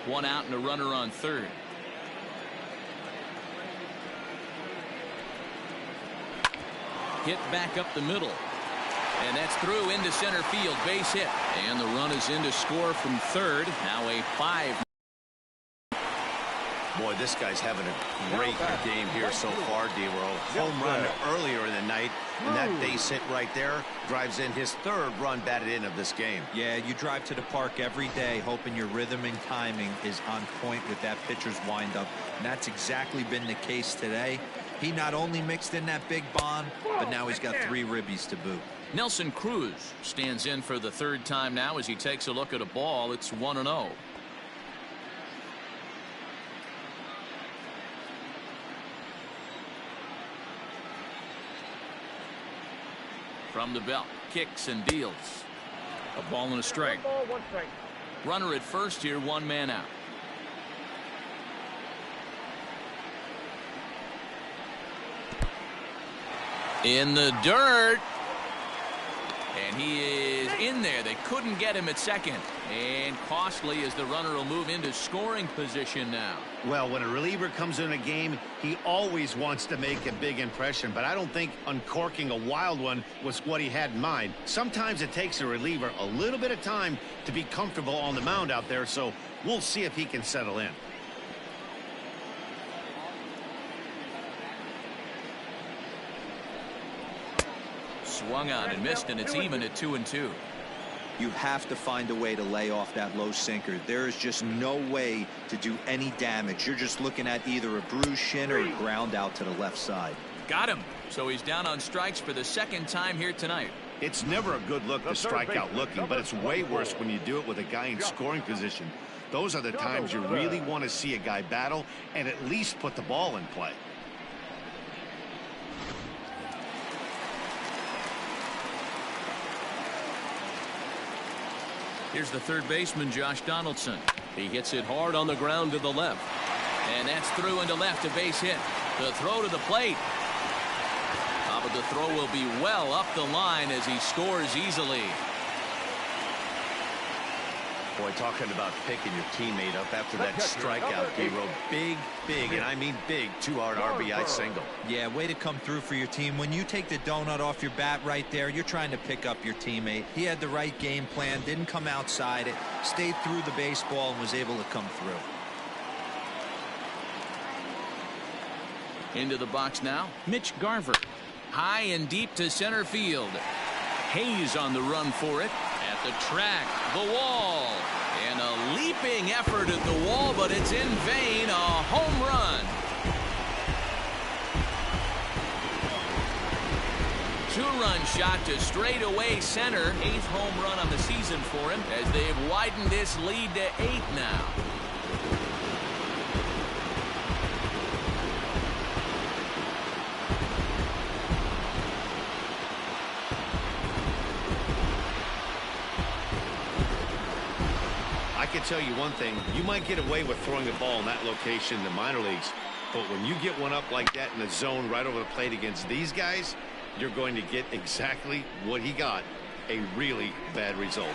1 out and a runner on third. Hit back up the middle. And that's through into center field. Base hit. And the run is in to score from third. Now a 5. Boy, this guy's having a great game here so far, D-Roll. Home run earlier in the night, and that base hit right there drives in his 3rd run batted in of this game. Yeah, you drive to the park every day hoping your rhythm and timing is on point with that pitcher's windup, and that's exactly been the case today. He not only mixed in that big bomb, but now he's got 3 ribbies to boot. Nelson Cruz stands in for the 3rd time now as he takes a look at a ball. It's 1-0. From the belt, kicks and deals. A ball and a strike. 1 ball, 1 strike. Runner at first here, 1 man out. In the dirt. And he is in there. They couldn't get him at second. And costly as the runner will move into scoring position now. Well, when a reliever comes in a game, he always wants to make a big impression, but I don't think uncorking a wild one was what he had in mind. Sometimes it takes a reliever a little bit of time to be comfortable on the mound out there, so we'll see if he can settle in. Swung on and missed, and it's even at 2-2. You have to find a way to lay off that low sinker. There is just no way to do any damage. You're just looking at either a bruised shin or a ground out to the left side. Got him. So he's down on strikes for the 2nd time here tonight. It's never a good look to strike out looking, but it's way worse when you do it with a guy in scoring position. Those are the times you really want to see a guy battle and at least put the ball in play. Here's the 3rd baseman, Josh Donaldson. He hits it hard on the ground to the left. And that's through into left, a base hit. The throw to the plate. But the throw will be well up the line as he scores easily. Boy, talking about picking your teammate up after that strikeout, D-Roll. Big, and I mean big, 2-hard RBI single. Yeah, way to come through for your team. When you take the donut off your bat right there, you're trying to pick up your teammate. He had the right game plan, didn't come outside it, stayed through the baseball, and was able to come through. Into the box now, Mitch Garver. High and deep to center field. Hayes on the run for it. At the track, the wall. And a leaping effort at the wall, but it's in vain. A home run. Two-run shot to straightaway center. 8th home run on the season for him as they've widened this lead to 8 now. I can tell you one thing. You might get away with throwing the ball in that location in the minor leagues, but when you get one up like that in the zone right over the plate against these guys, you're going to get exactly what he got, a really bad result.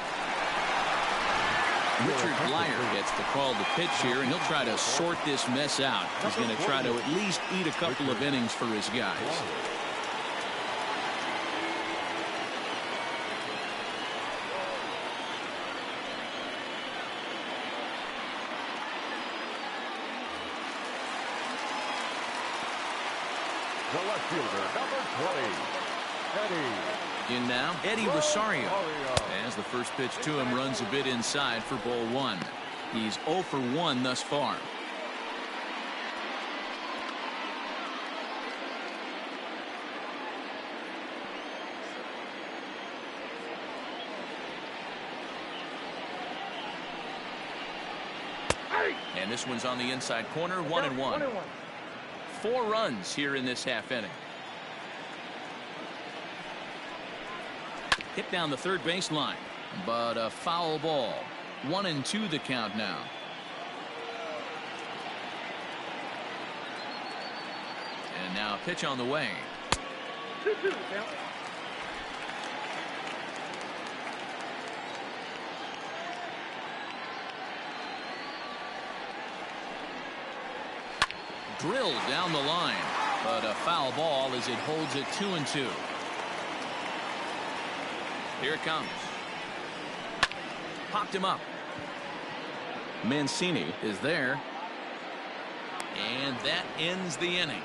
Richard Blyer gets the call to pitch here, and he'll try to sort this mess out. He's going to try to at least eat a couple of innings for his guys. The left fielder, number 20, Eddie. In now, Eddie Rosario. As the first pitch to him runs a bit inside for ball 1. He's 0 for 1 thus far. And this one's on the inside corner, 1-1. 4 runs here in this half inning. Hit down the third baseline, but a foul ball. 1-2 the count now. And now a pitch on the way. 2-2 the count. Drilled down the line, but a foul ball as it holds it 2-2. Here it comes. Popped him up. Mancini is there. And that ends the inning.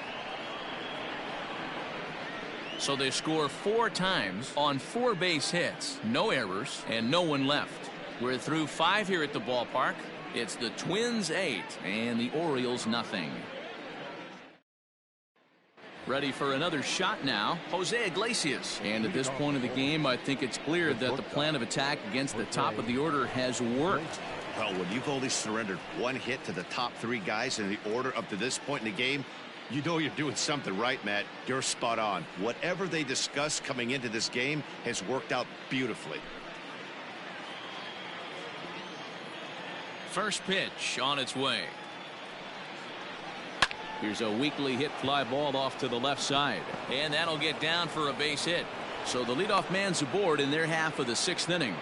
So they score 4 times on 4 base hits, no errors, and no one left. We're through 5 here at the ballpark. It's the Twins 8 and the Orioles nothing. Ready for another shot now, Jose Iglesias. And at this point of the game, I think it's clear that the plan of attack against the top of the order has worked. Well, when you've only surrendered 1 hit to the top 3 guys in the order up to this point in the game, you know you're doing something right, Matt. You're spot on. Whatever they discussed coming into this game has worked out beautifully. First pitch on its way. Here's a weakly hit fly ball off to the left side, and that'll get down for a base hit. So the leadoff man's aboard in their half of the 6th inning.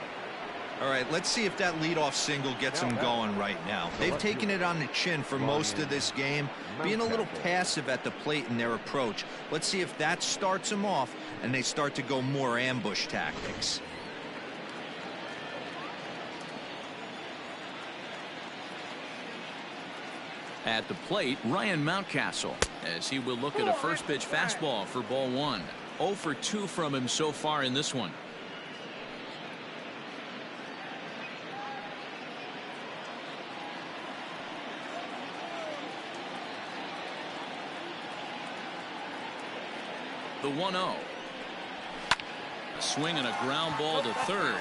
All right, let's see if that leadoff single gets them going right now. They've taken it on the chin for most of this game, being a little passive at the plate in their approach. Let's see if that starts them off and they start to go more ambush tactics. At the plate, Ryan Mountcastle, as he will look at a first pitch fastball for ball 1. 0 for 2 from him so far in this one. The 1-0. A swing and a ground ball to third,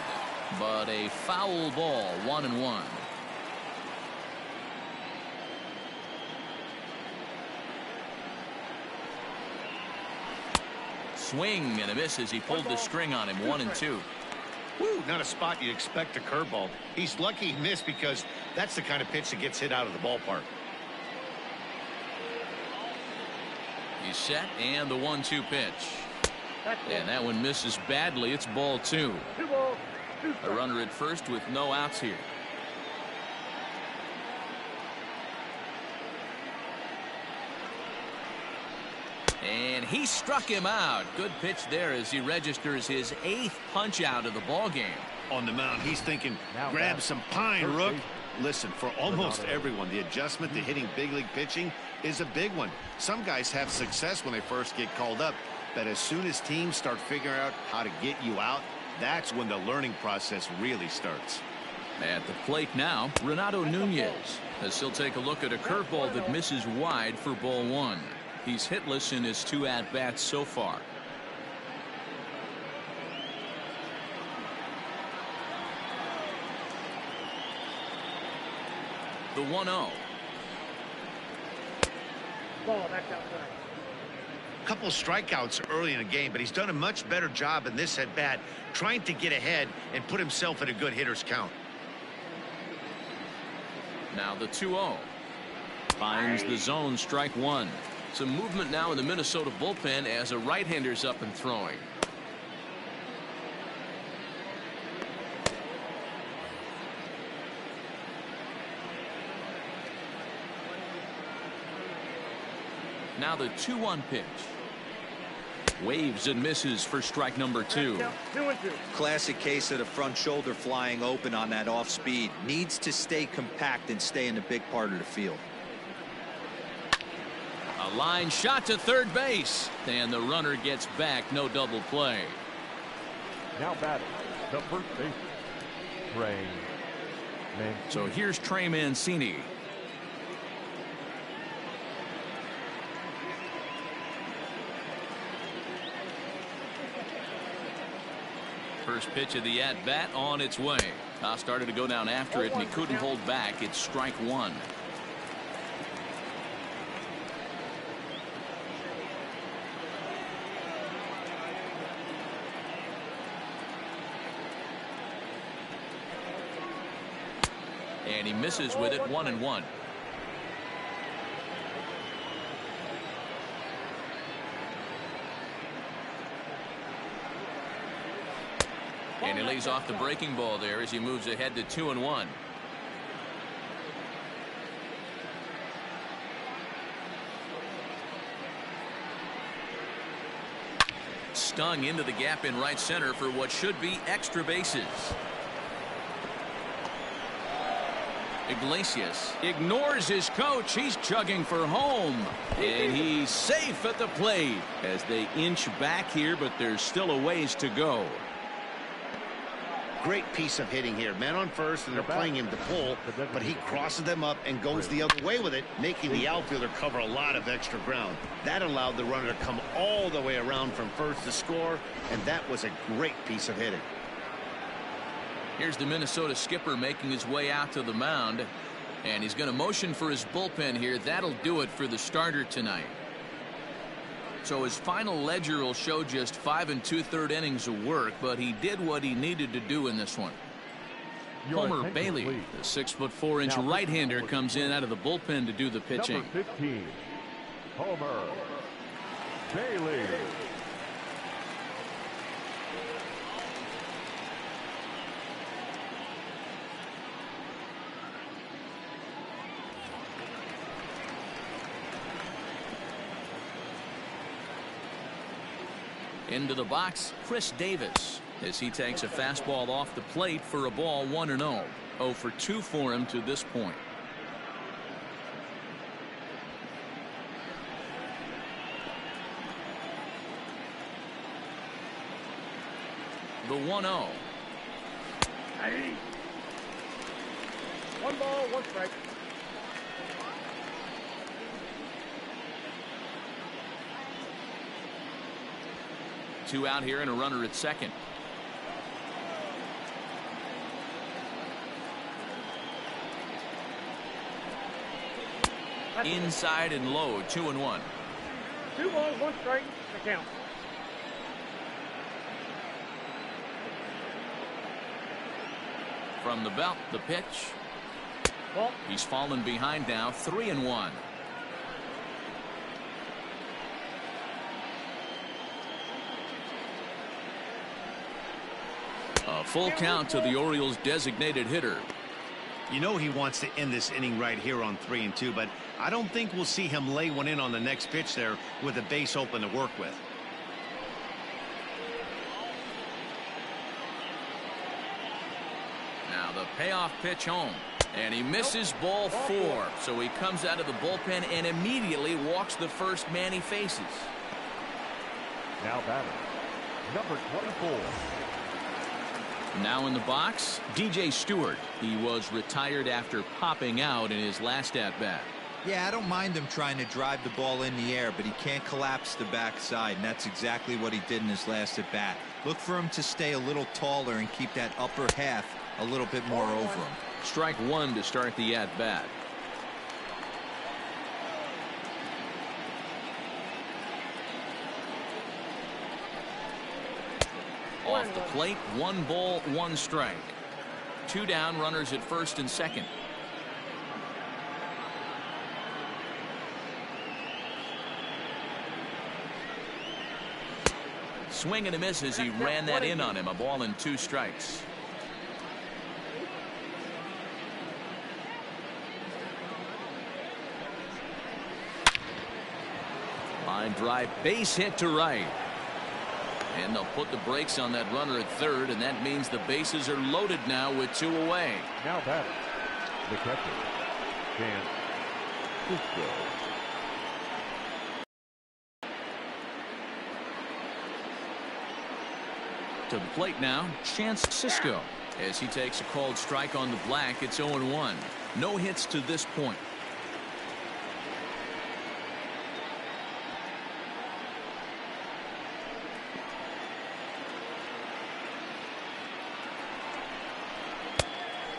but a foul ball, 1-1. Swing and a miss as he pulled the string on him. 1-2. Woo, not a spot you'd expect a curveball. He's lucky he missed because that's the kind of pitch that gets hit out of the ballpark. He's set, and the 1-2 pitch. And that one misses badly. It's ball 2. 2 balls, 2 A strikes. runner at first with no outs here. And he struck him out. Good pitch there as he registers his 8th punch out of the ball game. On the mound, he's thinking, grab some pine, Rook. Listen, for almost everyone, the adjustment to hitting big league pitching is a big one. Some guys have success when they first get called up, but as soon as teams start figuring out how to get you out, that's when the learning process really starts. At the plate now, Renato Nunez, as he'll take a look at a curveball that misses wide for ball 1. He's hitless in his 2 at-bats so far. The 1-0. Ball back outside. Couple strikeouts early in the game, but he's done a much better job in this at bat trying to get ahead and put himself in a good hitter's count. Now the 2-0. Finds the zone, strike 1. Some movement now in the Minnesota bullpen as a right-hander's up and throwing. Now the 2-1 pitch. Waves and misses for strike number 2. 2-2. Classic case of the front shoulder flying open on that off speed. Needs to stay compact and stay in the big part of the field. A line shot to third base, and the runner gets back. No double play. Now batting the first baseman, Trey Mancini. So here's Trey Mancini. First pitch of the at-bat on its way. Started to go down after it, and he couldn't hold back. It's strike 1. And he misses with it, 1-1. And he lays off the breaking ball there as he moves ahead to 2-1. Stung into the gap in right center for what should be extra bases. Iglesias ignores his coach. He's chugging for home, and he's safe at the plate as they inch back here, but there's still a ways to go. Great piece of hitting here. Man on first, and they're playing him to pull, but he crosses them up and goes the other way with it, making the outfielder cover a lot of extra ground. That allowed the runner to come all the way around from first to score, and that was a great piece of hitting. Here's the Minnesota skipper making his way out to the mound, and he's going to motion for his bullpen here. That'll do it for the starter tonight. So his final ledger will show just 5 2/3 innings of work, but he did what he needed to do in this one. Homer Bailey, the 6'4" right-hander, comes in out of the bullpen to do the pitching. Number 15, Homer Bailey. Into the box, Chris Davis, as he takes a fastball off the plate for a ball, 1-0. 0 for 2 for him to this point. The 1-0. Hey. 1 ball, 1 strike. Two out here and a runner at second. Inside and low, 2-1. 2 balls, 1 strike, the count. From the belt, the pitch. Ball. He's fallen behind now, 3-1. A full count to the Orioles' designated hitter. You know he wants to end this inning right here on 3-2, but I don't think we'll see him lay one in on the next pitch there with a base open to work with. Now the payoff pitch home, And he misses ball 4. So he comes out of the bullpen and immediately walks the first man he faces. Now batting, number 24. Now in the box, DJ Stewart. He was retired after popping out in his last at-bat. Yeah, I don't mind him trying to drive the ball in the air, but he can't collapse the backside, and that's exactly what he did in his last at-bat. Look for him to stay a little taller and keep that upper half a little bit more over him. Strike 1 to start the at-bat. Off the plate, 1 ball, 1 strike. 2 down, runners at first and second. Swing and a miss as he ran that in on him. A ball and 2 strikes. Line drive, base hit to right. And they'll put the brakes on that runner at third, and that means the bases are loaded now with 2 away. Now batting, the catcher, Chance Cisco. To the plate now, Chance Cisco. As he takes a called strike on the black, it's 0-1. No hits to this point.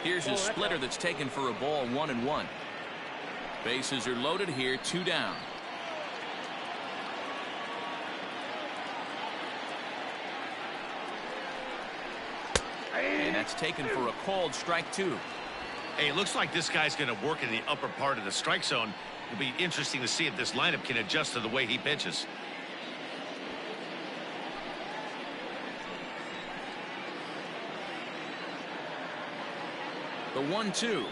Here's his splitter that's taken for a ball, 1-1. Bases are loaded here, 2 down. And that's taken for a called strike 2. Hey, it looks like this guy's going to work in the upper part of the strike zone. It'll be interesting to see if this lineup can adjust to the way he pitches. The 1-2.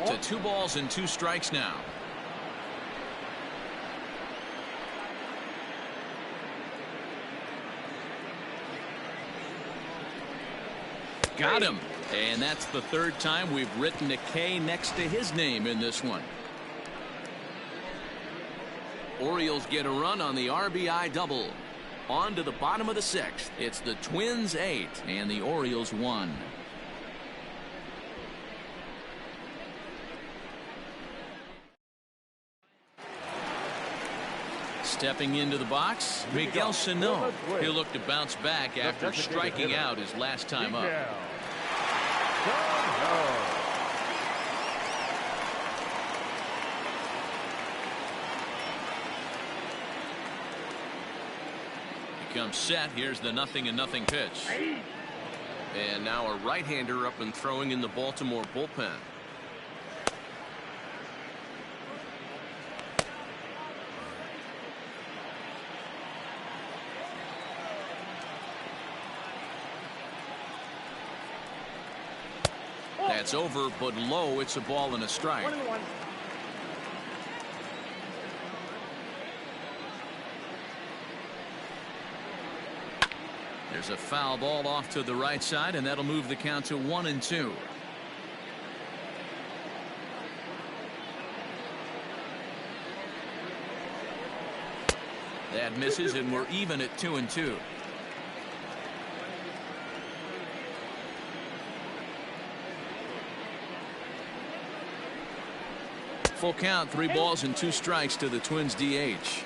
To 2 balls and 2 strikes now. Got him. And that's the 3rd time we've written a K next to his name in this one. Orioles get a run on the RBI double. On to the bottom of the 6th. It's the Twins 8 and the Orioles 1. Stepping into the box, Miguel Sano. He'll look to bounce back after striking out his last time up. He comes set. Here's the 0-0 pitch. And now a right-hander up and throwing in the Baltimore bullpen. That's over, but low. It's a ball and a strike. 1-1. There's a foul ball off to the right side, and that'll move the count to 1-2. That misses, and we're even at 2-2. Full count, 3 balls and 2 strikes to the Twins DH.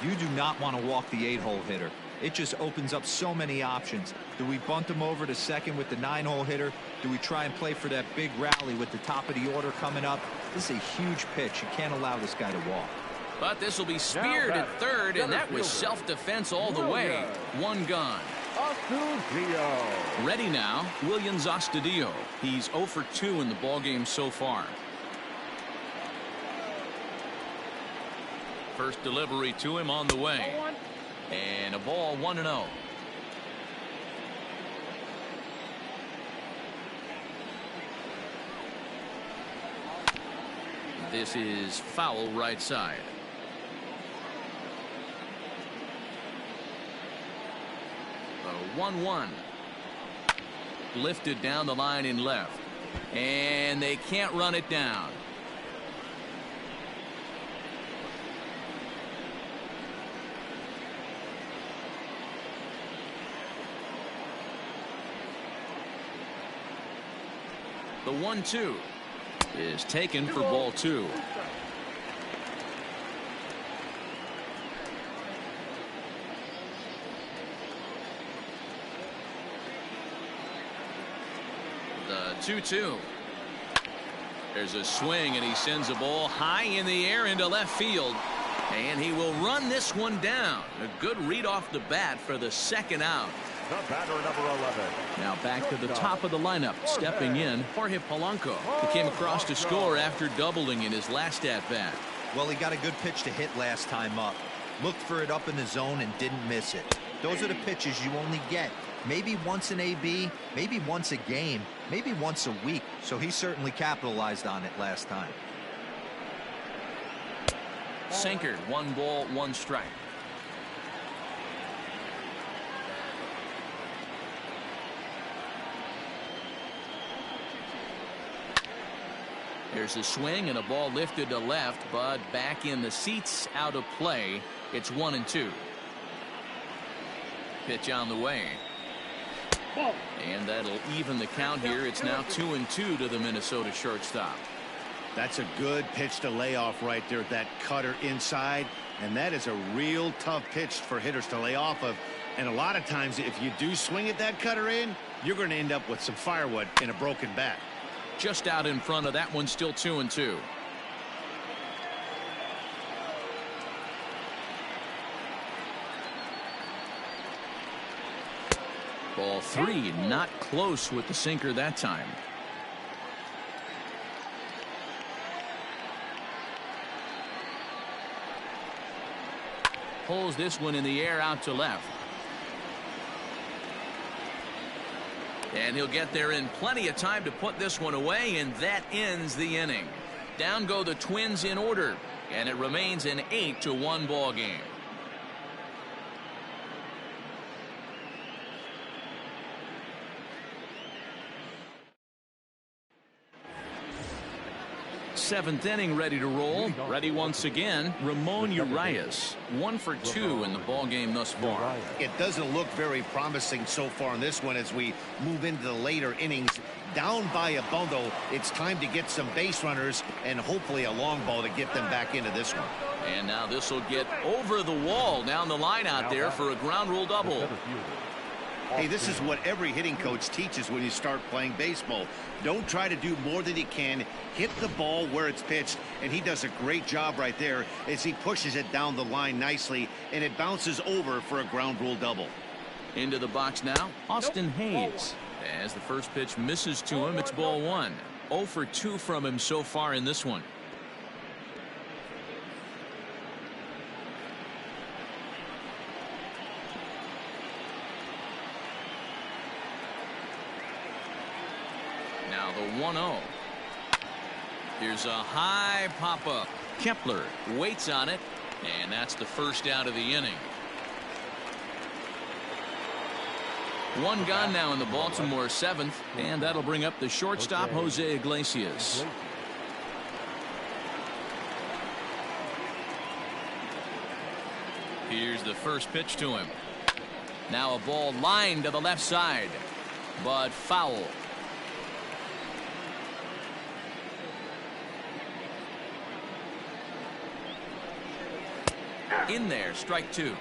You do not want to walk the 8-hole hitter. It just opens up so many options. Do we bunt him over to second with the 9-hole hitter? Do we try and play for that big rally with the top of the order coming up? This is a huge pitch. You can't allow this guy to walk. But this will be speared at third, and that was self-defense all the way. 1 gone. Ready now, Williams Astudillo. He's 0 for 2 in the ballgame so far. First delivery to him on the way. And a ball, 1-0. This is foul right side. The 1-1. Lifted down the line in left. And they can't run it down. The 1-2 is taken for ball 2. The 2-2. There's a swing, and he sends a ball high in the air into left field. And he will run this one down. A good read off the bat for the second out. The batter, number 11. Now back to the top of the lineup. Stepping in, Jorge Polanco. He came across to score after doubling in his last at-bat. Well, he got a good pitch to hit last time up. Looked for it up in the zone and didn't miss it. Those are the pitches you only get. Maybe once an AB, maybe once a game, maybe once a week. So he certainly capitalized on it last time. Sinker, 1 ball, 1 strike. There's a swing and a ball lifted to left, but back in the seats, out of play. It's 1-2. Pitch on the way. And that'll even the count here. It's now 2-2 to the Minnesota shortstop. That's a good pitch to lay off right there. That cutter inside. And that is a real tough pitch for hitters to lay off of. And a lot of times, if you do swing at that cutter in, you're going to end up with some firewood in a broken bat. Just out in front of that one, still 2-2. Ball 3, not close with the sinker that time. Pulls this one in the air out to left. And he'll get there in plenty of time to put this one away, and that ends the inning. Down go the Twins in order, and it remains an 8-1 ball game. Seventh inning ready to roll. Ready once again, Ramon Urias. 1 for 2 in the ball game thus far. It doesn't look very promising so far in this one as we move into the later innings. Down by a bundle, it's time to get some base runners and hopefully a long ball to get them back into this one. And now this will get over the wall down the line out there for a ground rule double. Hey, this is what every hitting coach teaches when you start playing baseball. Don't try to do more than you can. Hit the ball where it's pitched, and he does a great job right there as he pushes it down the line nicely, and it bounces over for a ground rule double. Into the box now, Austin Hayes. As the first pitch misses to him, it's ball 1. 0 for 2 from him so far in this one. Now the 1-0. Here's a high pop-up. Kepler waits on it, and that's the first out of the inning. One gone now in the Baltimore 7th, and that'll bring up the shortstop, Jose Iglesias. Here's the first pitch to him. Now a ball lined to the left side, but foul. In there, strike 2.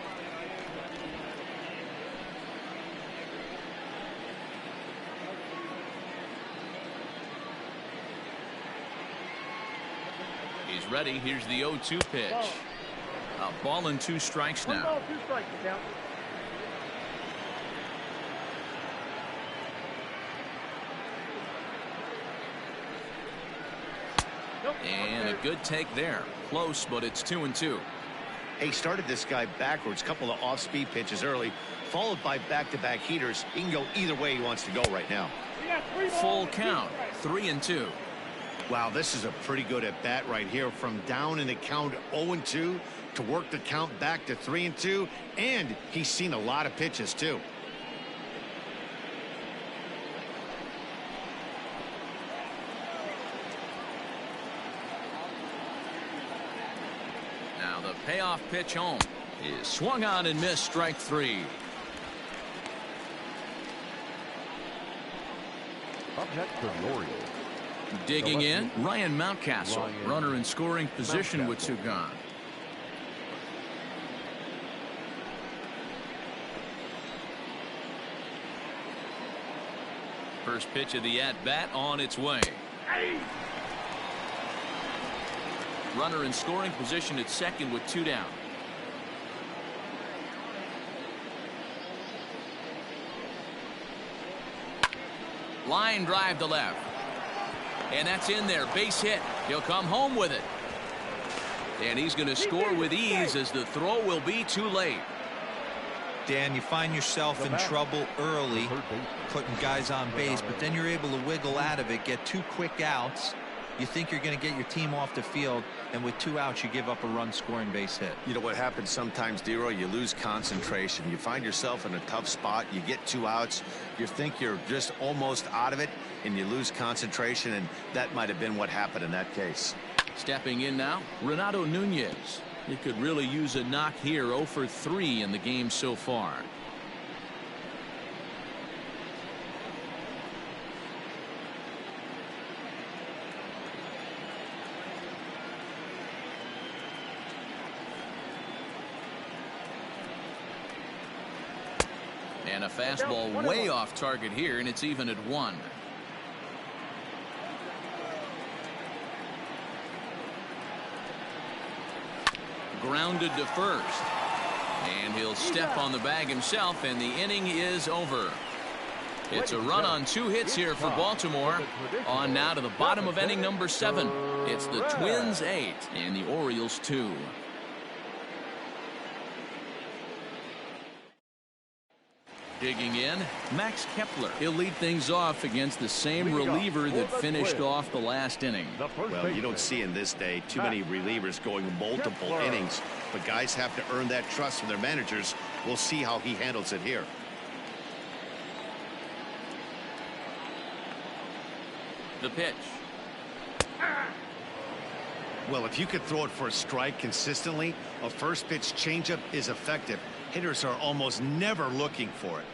He's ready. Here's the 0-2 pitch. A ball and 2 strikes now. 1 ball, 2 strikes to count. And a good take there. Close, but it's 2-2. He started this guy backwards, couple of off-speed pitches early, followed by back-to-back heaters. He can go either way he wants to go right now. Full count, 3-2. Wow, this is a pretty good at bat right here, from down in the count 0-2 to work the count back to 3-2, and he's seen a lot of pitches too. Now the payoff pitch home is swung on and missed, strike 3. Up next for the Orioles. Digging in, Ryan Mountcastle, runner in scoring position with 2 gone. First pitch of the at-bat on its way. Runner in scoring position at second with 2 down. Line drive to left. And that's in there. Base hit. He'll come home with it. And he's going to score with ease, as the throw will be too late. Dan, you find yourself in trouble early putting guys on base, but then you're able to wiggle out of it, get 2 quick outs. You think you're going to get your team off the field, and with 2 outs you give up a run scoring base hit. You know what happens sometimes, Dero? You lose concentration. You find yourself in a tough spot. You get 2 outs. You think you're just almost out of it, and you lose concentration, and that might have been what happened in that case. Stepping in now, Renato Nunez. He could really use a knock here. 0 for 3 in the game so far. And a fastball way off target here, and it's even at 1. Grounded to first. And he'll step on the bag himself, and the inning is over. It's a run on 2 hits here for Baltimore. On now to the bottom of inning number 7. It's the Twins 8 and the Orioles 2. Digging in, Max Kepler. He'll lead things off against the same reliever that finished off the last inning. Well, you don't see in this day too many relievers going multiple innings, but guys have to earn that trust from their managers. We'll see how he handles it here. The pitch. Well, if you could throw it for a strike consistently, a first pitch changeup is effective. Hitters are almost never looking for it.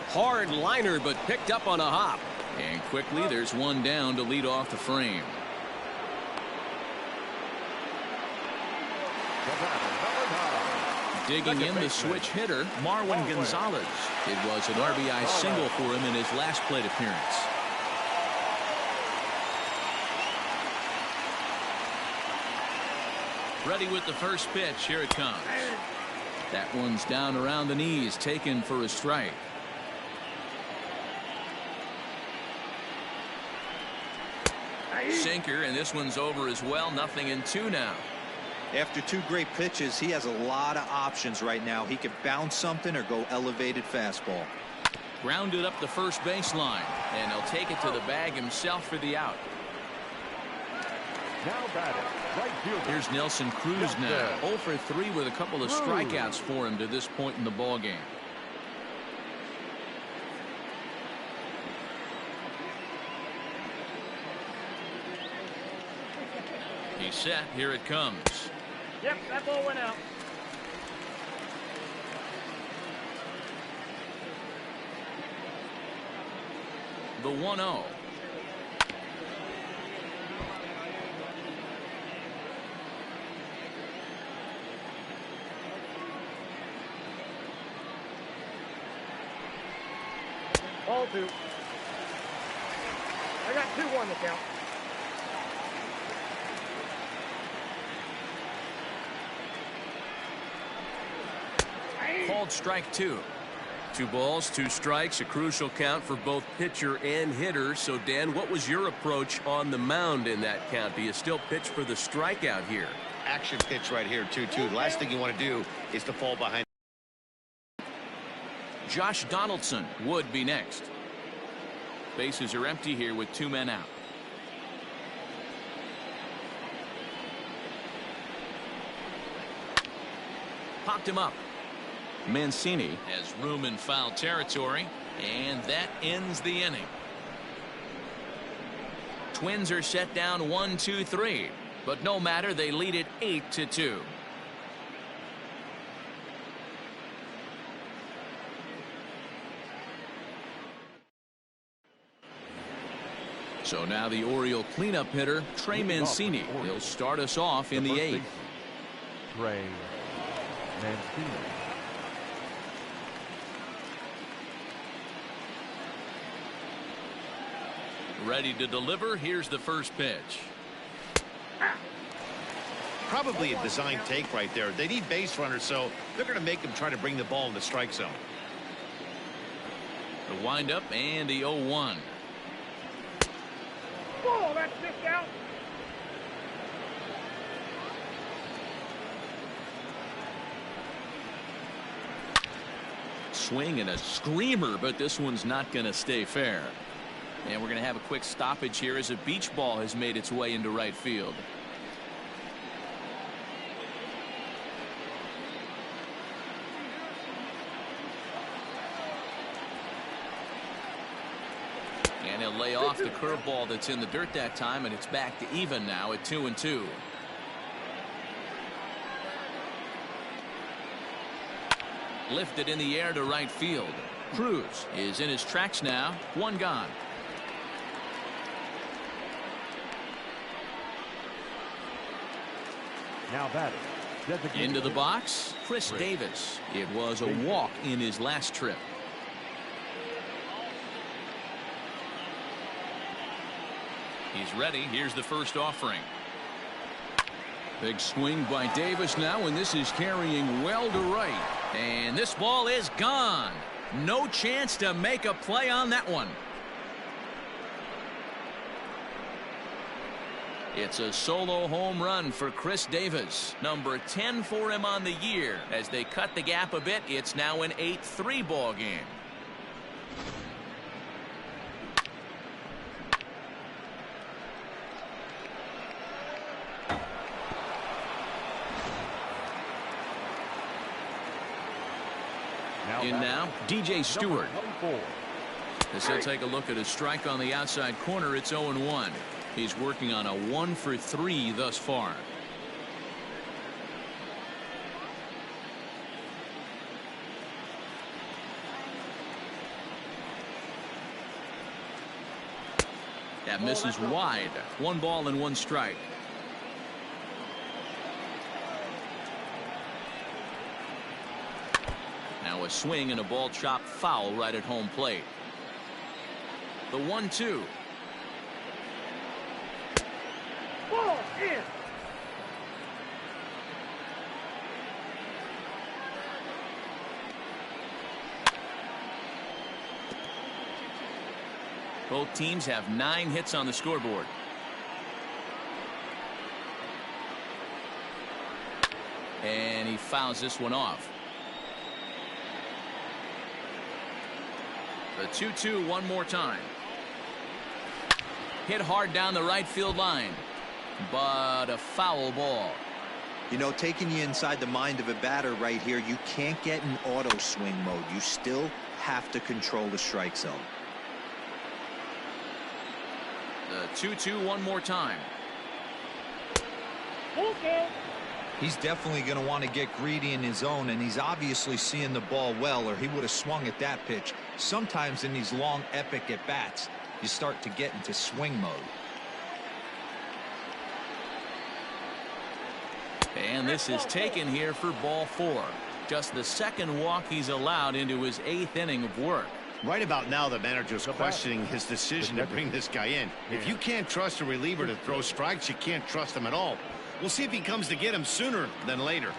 Hard liner, but picked up on a hop. And quickly there's 1 down to lead off the frame. Digging in, the switch hitter, Marwin Gonzalez. It was an RBI single for him in his last plate appearance. Ready with the first pitch. Here it comes. That one's down around the knees, taken for a strike. Sinker, and this one's over as well. 0-2 now. After 2 great pitches, he has a lot of options right now. He could bounce something or go elevated fastball. Grounded up the first baseline, and he'll take it to the bag himself for the out. Now batting, right fielder. Here's Nelson Cruz now. 0 for 3 with a couple of strikeouts for him to this point in the ball game. He's set. Here it comes. Yep, that ball went out. The 1-0. Ball 2. I got 2-1 to count. Called strike 2. 2 balls, 2 strikes, a crucial count for both pitcher and hitter. So, Dan, what was your approach on the mound in that count? Do you still pitch for the strikeout here? Action pitch right here, 2-2. The last thing you want to do is to fall behind. Josh Donaldson would be next. Bases are empty here with 2 men out. Popped him up. Mancini has room in foul territory, and that ends the inning. Twins are set down 1-2-3, but no matter, they lead it 8-2. So now the Oriole cleanup hitter, Trey Mancini. He'll start us off in the 8th. Trey Mancini. Ready to deliver. Here's the first pitch. Probably a design take right there. They need base runners, so they're going to make them try to bring the ball in the strike zone. The windup and the 0-1. Whoa, that's just out. Swing and a screamer, but this one's not going to stay fair. And we're going to have a quick stoppage here as a beach ball has made its way into right field. And he'll lay off the curveball that's in the dirt that time, and it's back to even now at 2-2. Lifted in the air to right field. Cruz is in his tracks now. 1 gone. Now batting. Into the box, Chris Davis. It was a walk in his last trip. He's ready. Here's the first offering. Big swing by Davis now, and this is carrying well to right. And this ball is gone. No chance to make a play on that one. It's a solo home run for Chris Davis. Number 10 for him on the year. As they cut the gap a bit, it's now an 8-3 ball game. In now, DJ Stewart. As he'll take a look at a strike on the outside corner, it's 0-1. He's working on a 1-for-3 thus far. That misses wide. 1 ball and 1 strike. Now a swing and a ball chopped foul right at home plate. The 1-2. Ball in. Both teams have 9 hits on the scoreboard. And he fouls this one off. The 2-2 one more time. Hit hard down the right field line, but a foul ball. You know, taking you inside the mind of a batter right here, you can't get in auto swing mode. You still have to control the strike zone. The 2-2 one more time. Okay. He's definitely going to want to get greedy in his zone, and he's obviously seeing the ball well, or he would have swung at that pitch. Sometimes in these long epic at bats, you start to get into swing mode. And this is taken here for ball 4. Just the second walk he's allowed into his 8th inning of work. Right about now, the manager's questioning his decision to bring this guy in. If you can't trust a reliever to throw strikes, you can't trust him at all. We'll see if he comes to get him sooner than later.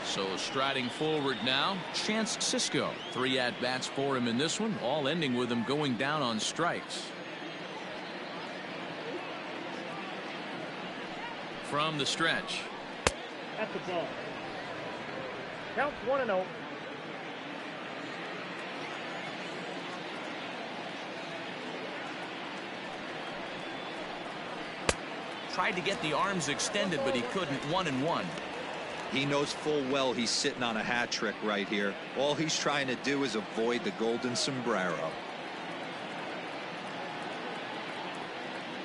So striding forward now, Chance Sisco. 3 at-bats for him in this one, all ending with him going down on strikes. From the stretch. That's the ball. Counts 1-0. tried to get the arms extended, but he couldn't. 1-1. He knows full well he's sitting on a hat trick right here. All he's trying to do is avoid the golden sombrero.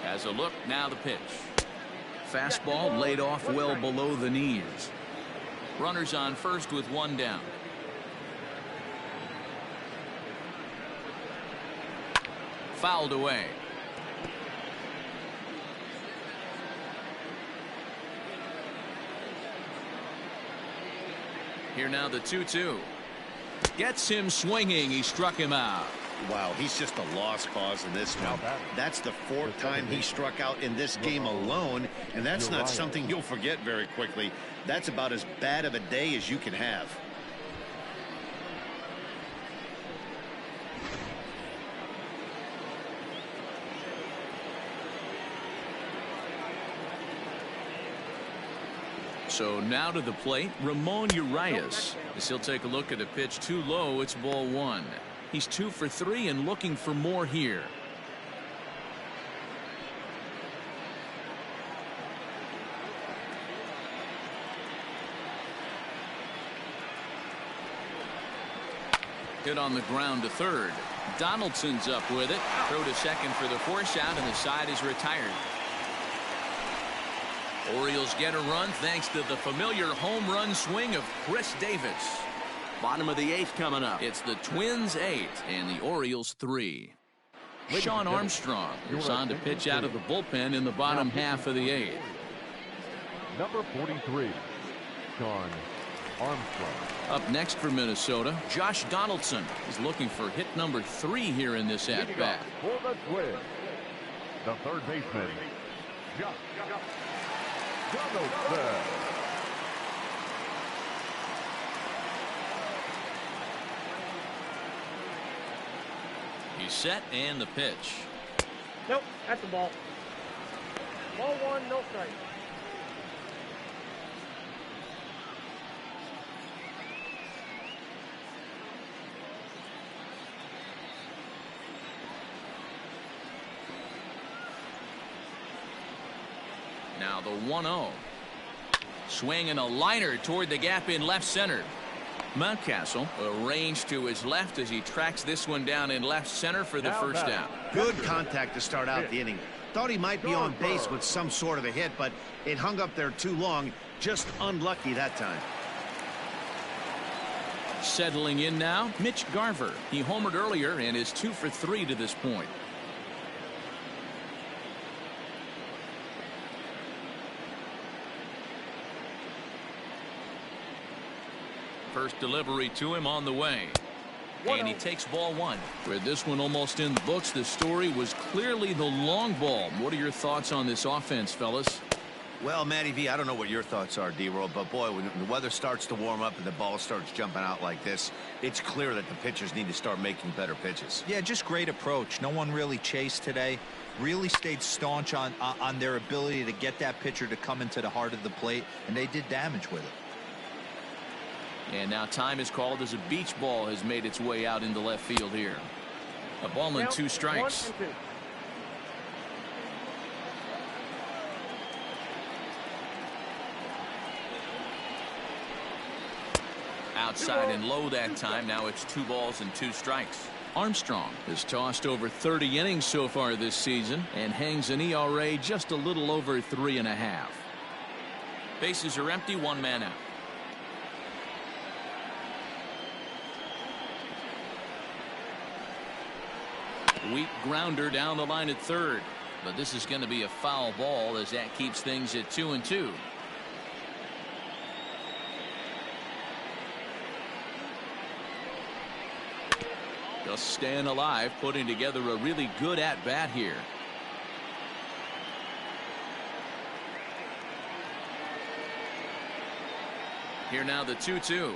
Has a look, now the pitch. Fastball laid off well below the knees. Runners on first with one down. Fouled away. Here now the 2-2. Gets him swinging. He struck him out. Wow, he's just a lost cause in this one. That's the fourth time he struck out in this game alone, and that's not something you'll forget very quickly. That's about as bad of a day as you can have. So now to the plate, Ramon Urias. As he'll take a look at a pitch too low, it's ball one. He's 2 for 3 and looking for more here. Hit on the ground to third. Donaldson's up with it. Throw to second for the force out, and the side is retired. Orioles get a run thanks to the familiar home run swing of Chris Davis. Bottom of the 8th coming up. It's the Twins 8 and the Orioles 3. Sean Armstrong is on to pitch out of the bullpen in the bottom half of the 8th. Number 43, Sean Armstrong. Up next for Minnesota, Josh Donaldson is looking for hit number 3 here in this at-bat. For the Twins, the third baseman, Josh Donaldson. He's set and the pitch. Nope, that's the ball. Ball 1, no strike. Now the 1-0. Swing and a liner toward the gap in left center. Mountcastle arranged to his left as he tracks this one down in left center for the first down. Good contact to start out the inning. Thought he might be on base with some sort of a hit, but it hung up there too long. Just unlucky that time. Settling in now, Mitch Garver. He homered earlier and is 2 for 3 to this point. First delivery to him on the way. And he takes ball 1. With this one almost in the books, the story was clearly the long ball. What are your thoughts on this offense, fellas? Well, Matty V, I don't know what your thoughts are, D-Roll, but boy, when the weather starts to warm up and the ball starts jumping out like this, it's clear that the pitchers need to start making better pitches. Yeah, just great approach. No one really chased today. Really stayed staunch on their ability to get that pitcher to come into the heart of the plate, and they did damage with it. And now time is called as a beach ball has made its way out into left field here. A ball and 2 strikes. 1 and 2. Outside and low that time. Now it's 2 balls and 2 strikes. Armstrong has tossed over 30 innings so far this season and hangs an ERA just a little over 3.5. Bases are empty, 1 man out. Weak grounder down the line at third, but this is going to be a foul ball as that keeps things at 2-2. Just staying alive, putting together a really good at-bat here. Here now the 2-2.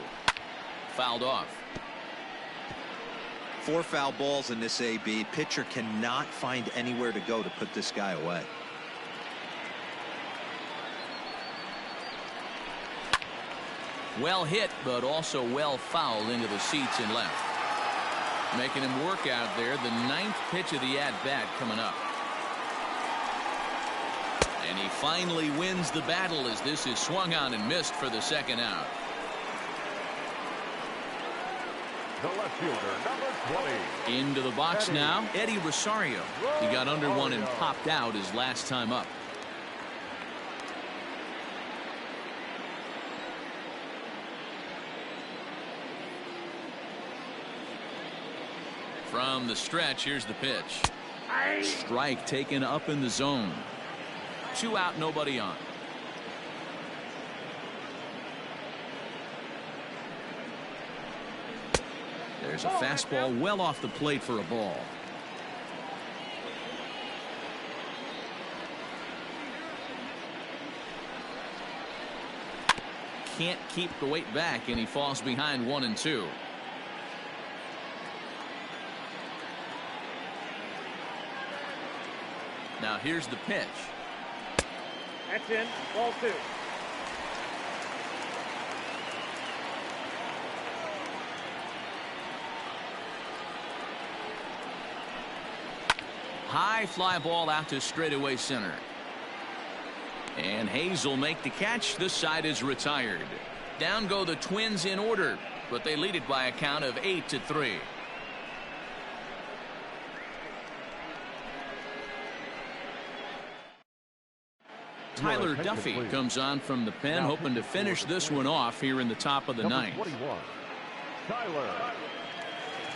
Fouled off. 4 foul balls in this AB. Pitcher cannot find anywhere to go to put this guy away. Well hit, but also well fouled into the seats and left. Making him work out there. The 9th pitch of the at-bat coming up. And he finally wins the battle as this is swung on and missed for the second out. The left fielder, number 20. Into the box now, Eddie Rosario. He got under one and popped out his last time up. From the stretch, here's the pitch. Strike taken up in the zone. 2 out, nobody on. There's a fastball well off the plate for a ball. Can't keep the weight back, and he falls behind 1-2. Now here's the pitch. That's in. Ball 2. High fly ball out to straightaway center. And Hayes will make the catch. This side is retired. Down go the Twins in order, but they lead it by a count of 8-3. Tyler Duffy comes on from the pen, hoping to finish this one off here in the top of the ninth. 21, Tyler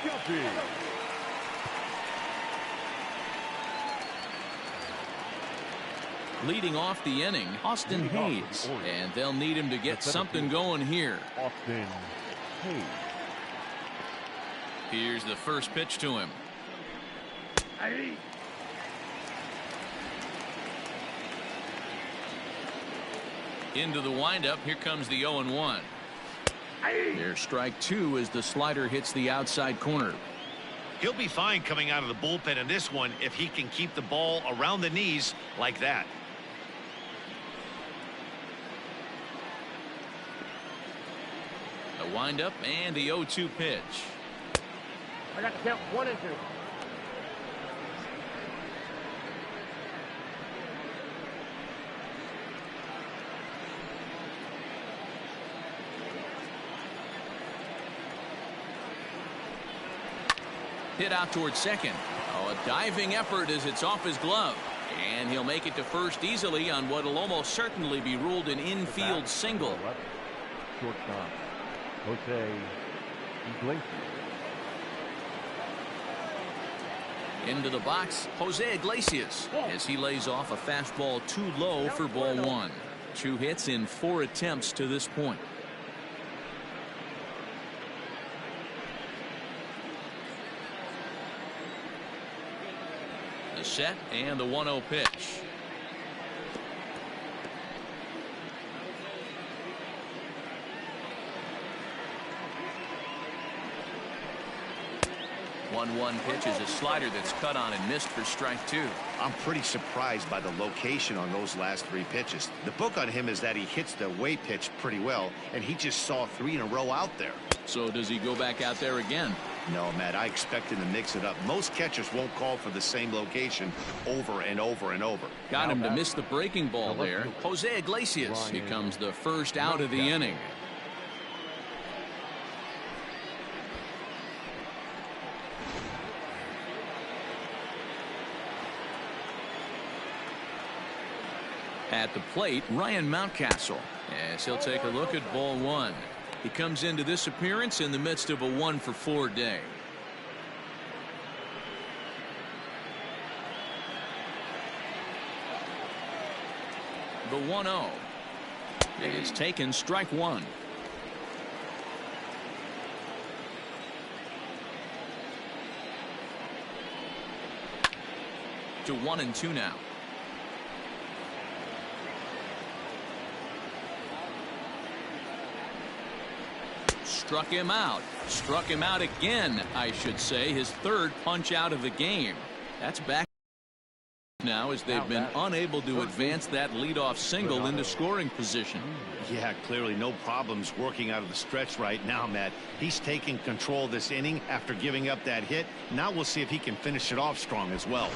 Duffy. Leading off the inning, Austin Hayes, and they'll need him to get something going here. Austin Hayes. Here's the first pitch to him. Into the windup. Here comes the 0-1. There's strike 2 as the slider hits the outside corner. He'll be fine coming out of the bullpen in this one if he can keep the ball around the knees like that. A windup and the 0-2 pitch. I got to count 1 and 2. Hit out towards second. Oh, a diving effort as it's off his glove. And he'll make it to first easily on what will almost certainly be ruled an infield single. Shortstop, Odorizzi. Into the box, Jose Iglesias, as he lays off a fastball too low for ball 1. 2 hits in 4 attempts to this point. The set and the 1-0 pitch. One pitch is a slider that's cut on and missed for strike 2. I'm pretty surprised by the location on those last 3 pitches. The book on him is that he hits the away pitch pretty well, and he just saw 3 in a row out there. So does he go back out there again? No, Matt, I expect him to mix it up. Most catchers won't call for the same location over and over and over. Got him to miss the breaking ball there. Jose Iglesias becomes the first out of the inning. At the plate, Ryan Mountcastle, as he'll take a look at ball 1. He comes into this appearance in the midst of a 1-for-4 day. The 1-0. It is taken, strike 1. To 1-2 now. Struck him out. Struck him out again, I should say. His 3rd punch out of the game. That's back now as they've been unable to advance that leadoff single into scoring position. Yeah, clearly no problems working out of the stretch right now, Matt. He's taking control of this inning after giving up that hit. Now we'll see if he can finish it off strong as well.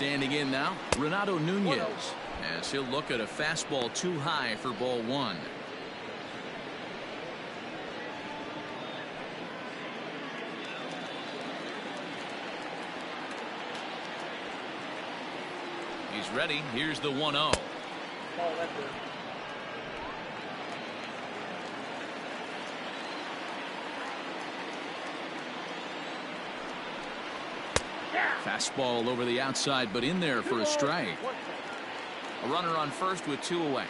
Standing in now, Renato Nunez, as he'll look at a fastball too high for ball one. He's ready. Here's the 1-0. Oh, that's good. Fastball over the outside, but in there for a strike. A runner on first with 2 away.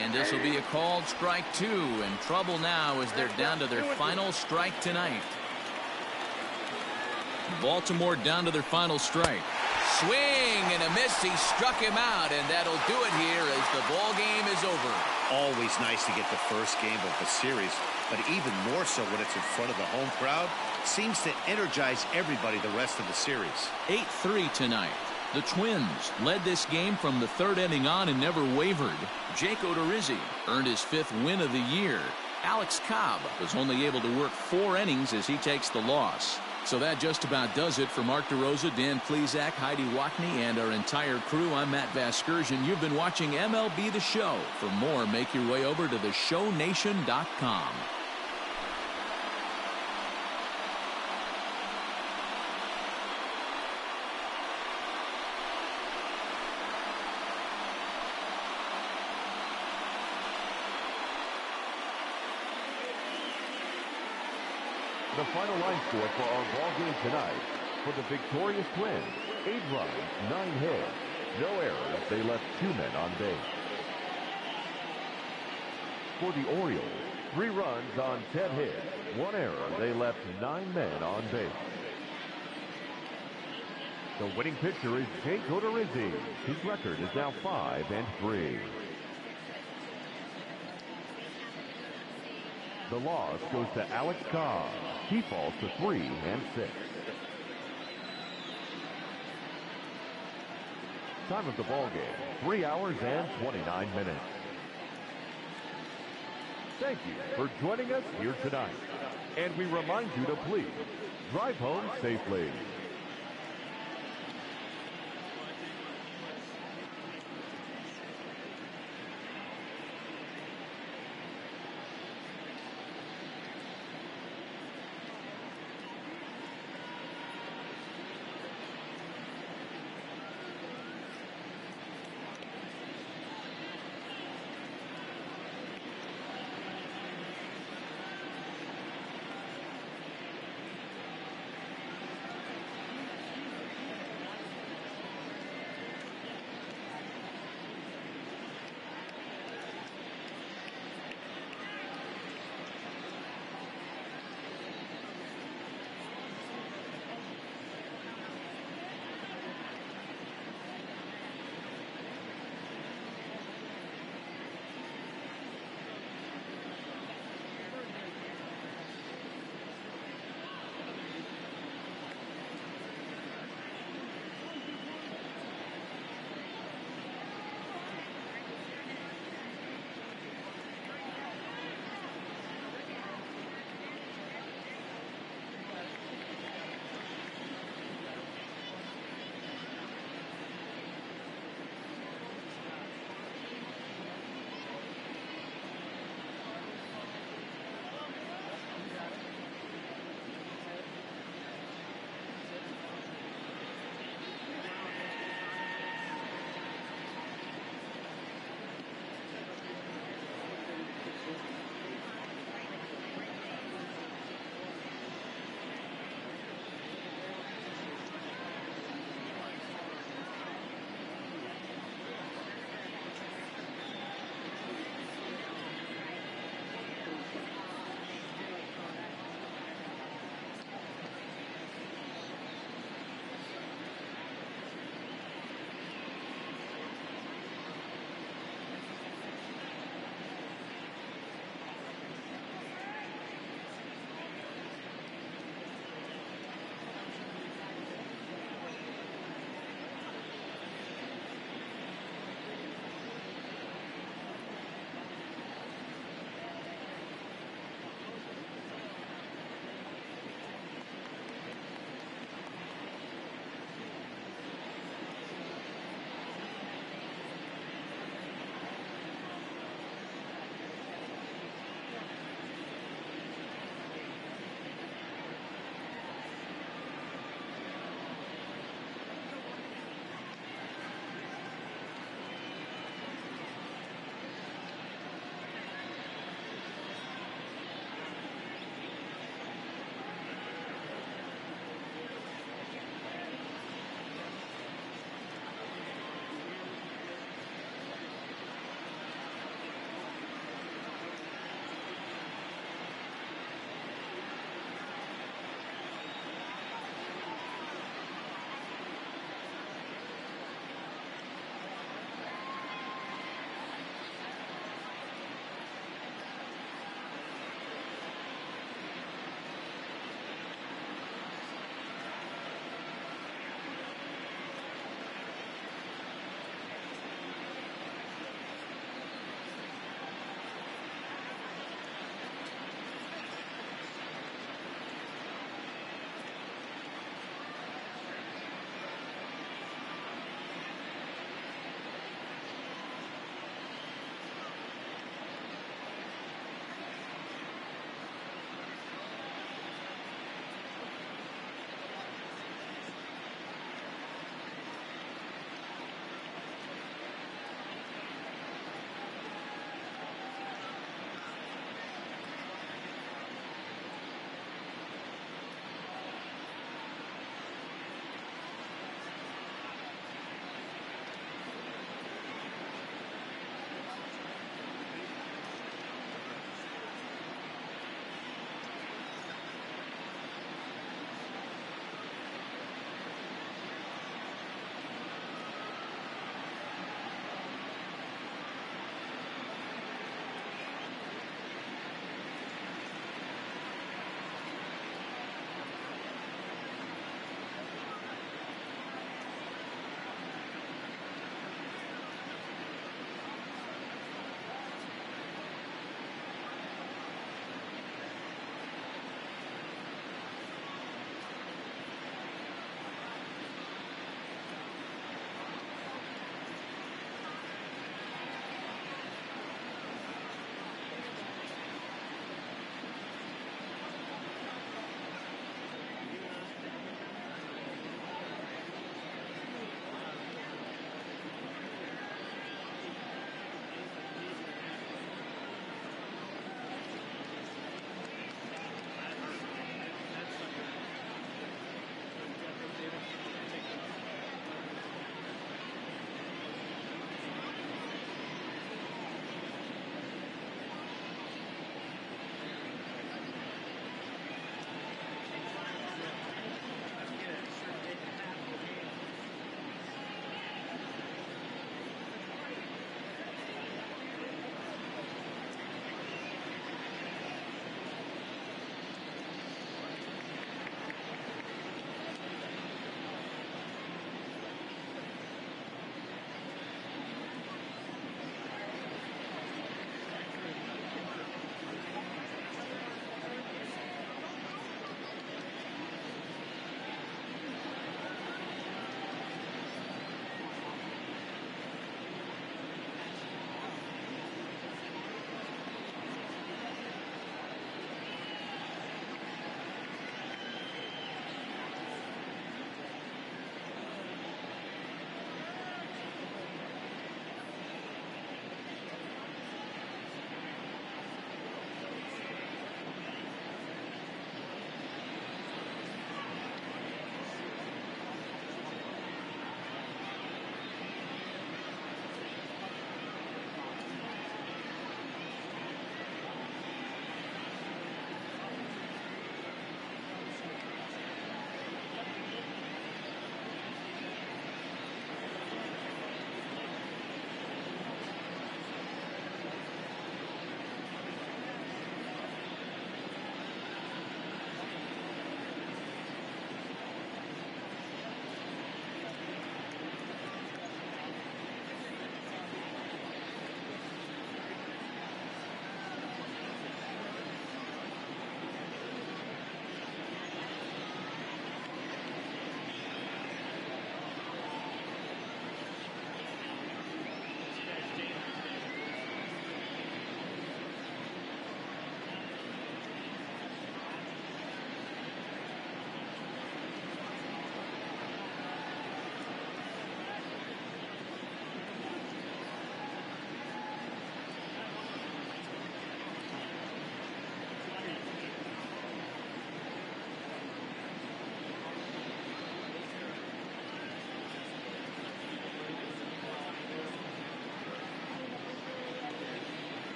And this will be a called strike 2. In trouble now as they're down to their final strike tonight. Baltimore down to their final strike. Swing and a miss. He struck him out, and that'll do it here as the ball game is over. Always nice to get the first game of the series, but even more so when it's in front of the home crowd. Seems to energize everybody the rest of the series. 8-3 tonight. The Twins led this game from the 3rd inning on and never wavered. Jake Odorizzi earned his 5th win of the year. Alex Cobb was only able to work 4 innings as he takes the loss. So that just about does it for Mark DeRosa, Dan Plesac, Heidi Watney, and our entire crew. I'm Matt Vasgersian. You've been watching MLB The Show. For more, make your way over to theshownation.com. The final line score for our ball game tonight. For the victorious Twins, 8 runs, 9 hits, no errors. They left 2 men on base. For the Orioles, 3 runs on 10 hits, 1 error. They left 9 men on base. The winning pitcher is Jake Odorizzi. His record is now 5-3. The loss goes to Alex Cobb. He falls to 3-6. Time of the ball game, 3 hours and 29 minutes. Thank you for joining us here tonight. And we remind you to please drive home safely.